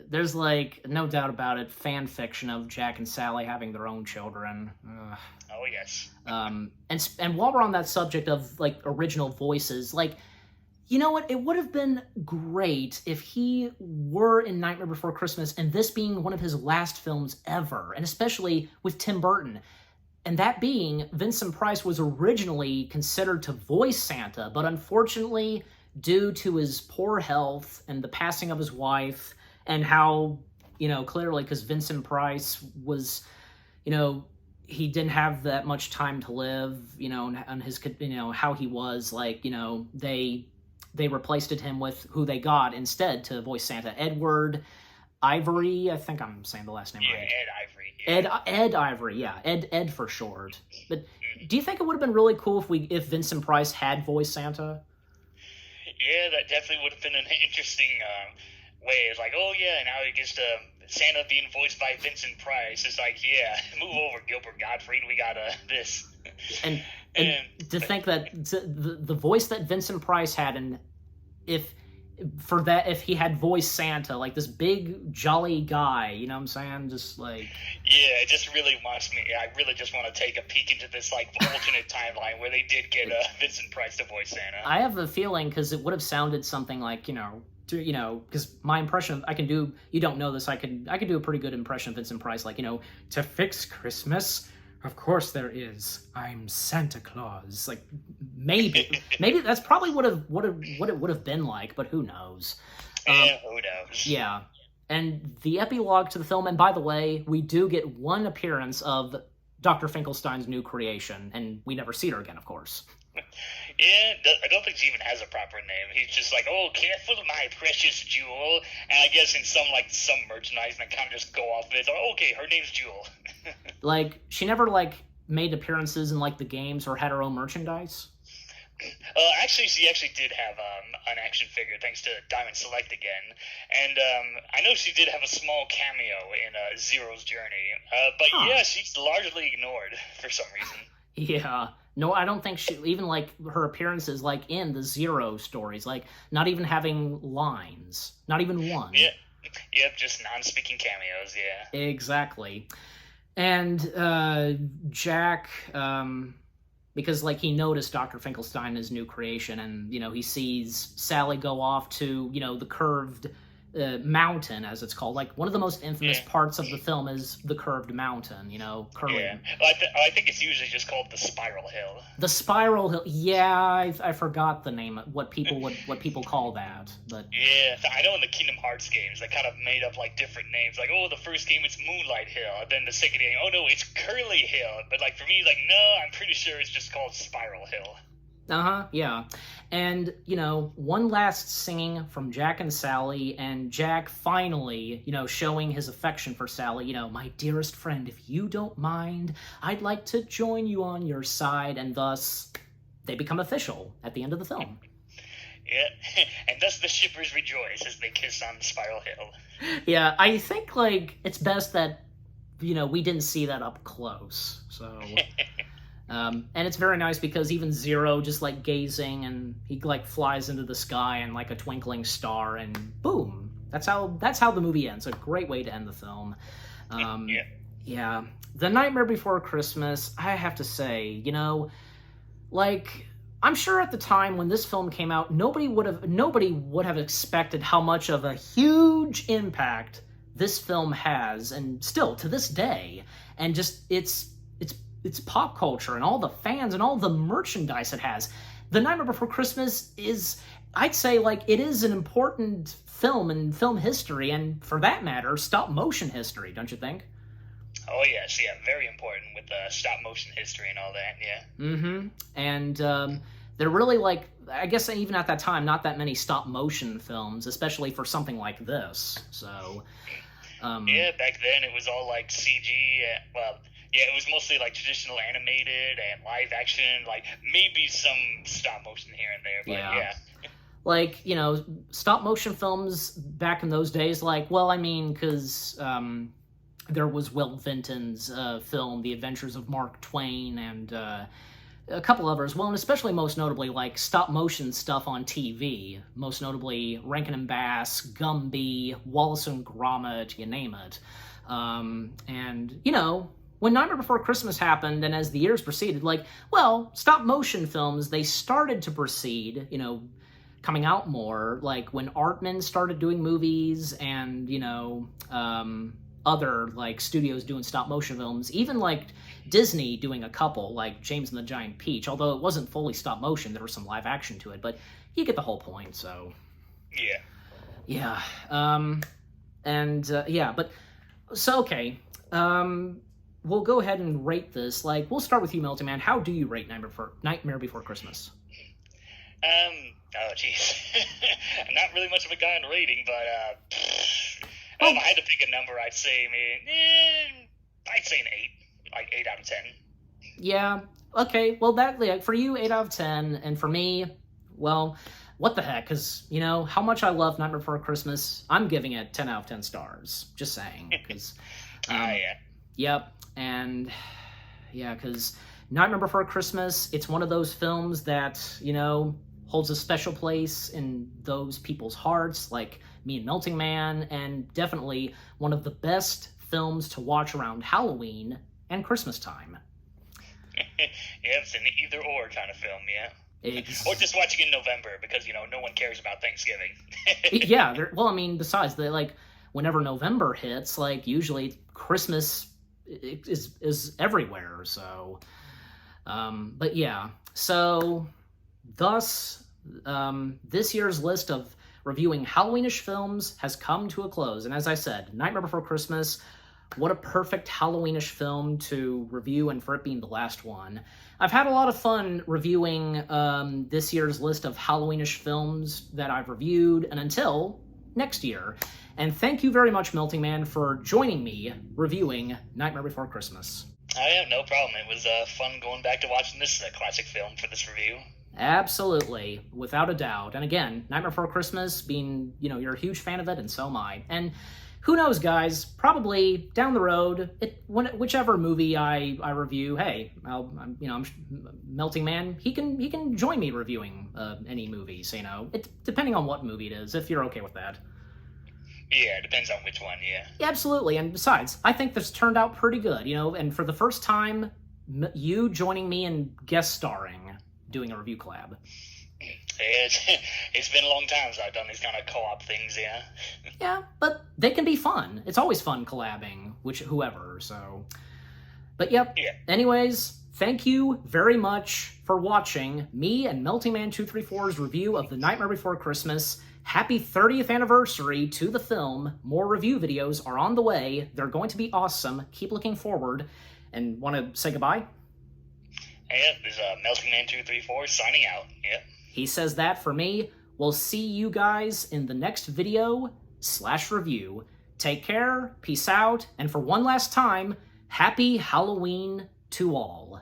There's like no doubt about it, fan fiction of Jack and Sally having their own children. Ugh. Oh yes. And while we're on that subject of like original voices, like, you know what? It would have been great if he were in Nightmare Before Christmas, and this being one of his last films ever, and especially with Tim Burton. And that being, Vincent Price was originally considered to voice Santa, but unfortunately, due to his poor health and the passing of his wife, and how, clearly, because Vincent Price was, he didn't have that much time to live, and his, how he was, like, they replaced him with who they got instead to voice Santa, Edward Ivory. I think I'm saying the last name Yeah, right. Ed Ivory. Yeah. Ed Ivory, yeah, Ed for short. But do you think it would have been really cool if Vincent Price had voiced Santa? Yeah, that definitely would have been an interesting way. It's like, oh yeah, now he gets to Santa being voiced by Vincent Price. It's like, yeah, move over, Gilbert Gottfried. We got this. And And to think that the voice that Vincent Price had, and if he had voiced Santa, like this big jolly guy, you know what I'm saying? Just like, yeah, it just really wants me. I really just want to take a peek into this like alternate timeline where they did get Vincent Price to voice Santa. I have a feeling, because it would have sounded something like, because my impression I can do, you don't know this, I could do a pretty good impression of Vincent Price, like, to fix Christmas, of course there is, I'm Santa Claus. Like, maybe that's probably what it would have been like, but who knows? Yeah, who knows? Yeah. And the epilogue to the film, and by the way, we do get one appearance of Dr. Finkelstein's new creation, and we never see her again, of course. Yeah, I don't think she even has a proper name. He's just like, oh, careful, my precious Jewel. And I guess in some merchandising, they kind of just go off of it. It's like, okay, her name's Jewel. Like, she never, like, made appearances in, like, the games or had her own merchandise? Actually, she actually did have an action figure, thanks to Diamond Select again. And I know she did have a small cameo in Zero's Journey. But yeah, she's largely ignored for some reason. Yeah. No, I don't think she, even, like, her appearances, like, in the Zero stories, like, not even having lines. Not even one. Yeah. Yep, just non-speaking cameos, yeah. Exactly. And Jack, because, like, he noticed Dr. Finkelstein, his new creation, and, he sees Sally go off to, the curved mountain, as it's called. Like, one of the most infamous parts of the film is the curved mountain, curving. Yeah. Well, I think it's usually just called the Spiral Hill. The Spiral Hill. Yeah, I forgot the name, what people call that. But yeah, I know in the Kingdom Hearts games, they kind of made up, like, different names. Like, oh, the first game, it's Moonlight Hill. And then the second game, oh, no, it's Curly Hill. But, like, for me, like, no, I'm pretty sure it's just called Spiral Hill. Yeah. And, one last singing from Jack and Sally, and Jack finally, showing his affection for Sally, my dearest friend, if you don't mind, I'd like to join you on your side, and thus they become official at the end of the film. Yeah, and thus the shippers rejoice as they kiss on Spiral Hill. Yeah, I think, like, it's best that we didn't see that up close. So, and it's very nice because even Zero just like gazing, and he like flies into the sky and like a twinkling star, and boom, that's how the movie ends. A great way to end the film. Yeah, The Nightmare Before Christmas, I have to say, like, I'm sure at the time when this film came out, nobody would have expected how much of a huge impact this film has, and still to this day, and just it's pop culture and all the fans and all the merchandise it has. The Nightmare Before Christmas is, I'd say, like, it is an important film in film history, and for that matter, stop motion history, don't you think? Oh, yes, yeah, very important with the stop-motion history and all that, yeah. Mm-hmm. And they're really, like, I guess even at that time, not that many stop-motion films, especially for something like this, so... yeah, back then it was all, like, CG, well, yeah, it was mostly, like, traditional animated and live-action, like, maybe some stop-motion here and there, but yeah. Like, stop-motion films back in those days, like, well, I mean, because... there was Will Vinton's film, The Adventures of Mark Twain, and a couple others. Well, and especially most notably, like, stop-motion stuff on TV. Most notably, Rankin and Bass, Gumby, Wallace and Gromit, you name it. And, when Nightmare Before Christmas happened, and as the years proceeded, like, well, stop-motion films, they started to proceed, coming out more. Like, when Artman started doing movies, and, other like studios doing stop motion films, even like Disney doing a couple, like James and the Giant Peach, although it wasn't fully stop motion, there was some live action to it, but you get the whole point. So yeah, but so okay, we'll go ahead and rate this. Like, we'll start with you, Melting Man. How do you rate Nightmare Before Christmas? Oh jeez. I'm not really much of a guy on rating, but if I had to pick a number, I'd say an 8. Like 8 out of 10. Yeah, okay. Well, for you, 8 out of 10, and for me, well, what the heck? Because, how much I love Nightmare Before Christmas, I'm giving it 10 out of 10 stars. Just saying. Because, yeah. Yep, and, yeah, because Nightmare Before Christmas, it's one of those films that, holds a special place in those people's hearts, like me and Melting Man, and definitely one of the best films to watch around Halloween and Christmas time. Yeah, it's an either-or kind of film, yeah. Or just watching in November, because, no one cares about Thanksgiving. Yeah, besides, whenever November hits, like, usually Christmas is everywhere, so... but yeah, so... Thus, this year's list of reviewing Halloweenish films has come to a close. And as I said, Nightmare Before Christmas, what a perfect Halloweenish film to review, and for it being the last one. I've had a lot of fun reviewing this year's list of Halloweenish films that I've reviewed, and until next year. And thank you very much, Melting Man, for joining me reviewing Nightmare Before Christmas. Oh yeah, no problem. It was fun going back to watching this classic film for this review. Absolutely, without a doubt. And again, Nightmare Before Christmas, being, you're a huge fan of it, and so am I. And who knows, guys, probably down the road, whichever movie I review, hey, I'm Melting Man, he can join me reviewing any movies, depending on what movie it is, if you're okay with that. Yeah, it depends on which one, yeah. Absolutely, and besides, I think this turned out pretty good, and for the first time, you joining me and guest starring, doing a review collab. It's been a long time since I've done these kind of co-op things, yeah. Yeah, but they can be fun. It's always fun collabing, whoever, so... But yep, yeah. Anyways, thank you very much for watching me and Melting Man 234's review of The Nightmare Before Christmas. Happy 30th anniversary to the film. More review videos are on the way. They're going to be awesome. Keep looking forward. And want to say goodbye? Yeah, this is Melting Man 234 signing out. Yeah. He says that for me. We'll see you guys in the next video/review. Take care, peace out, and for one last time, happy Halloween to all.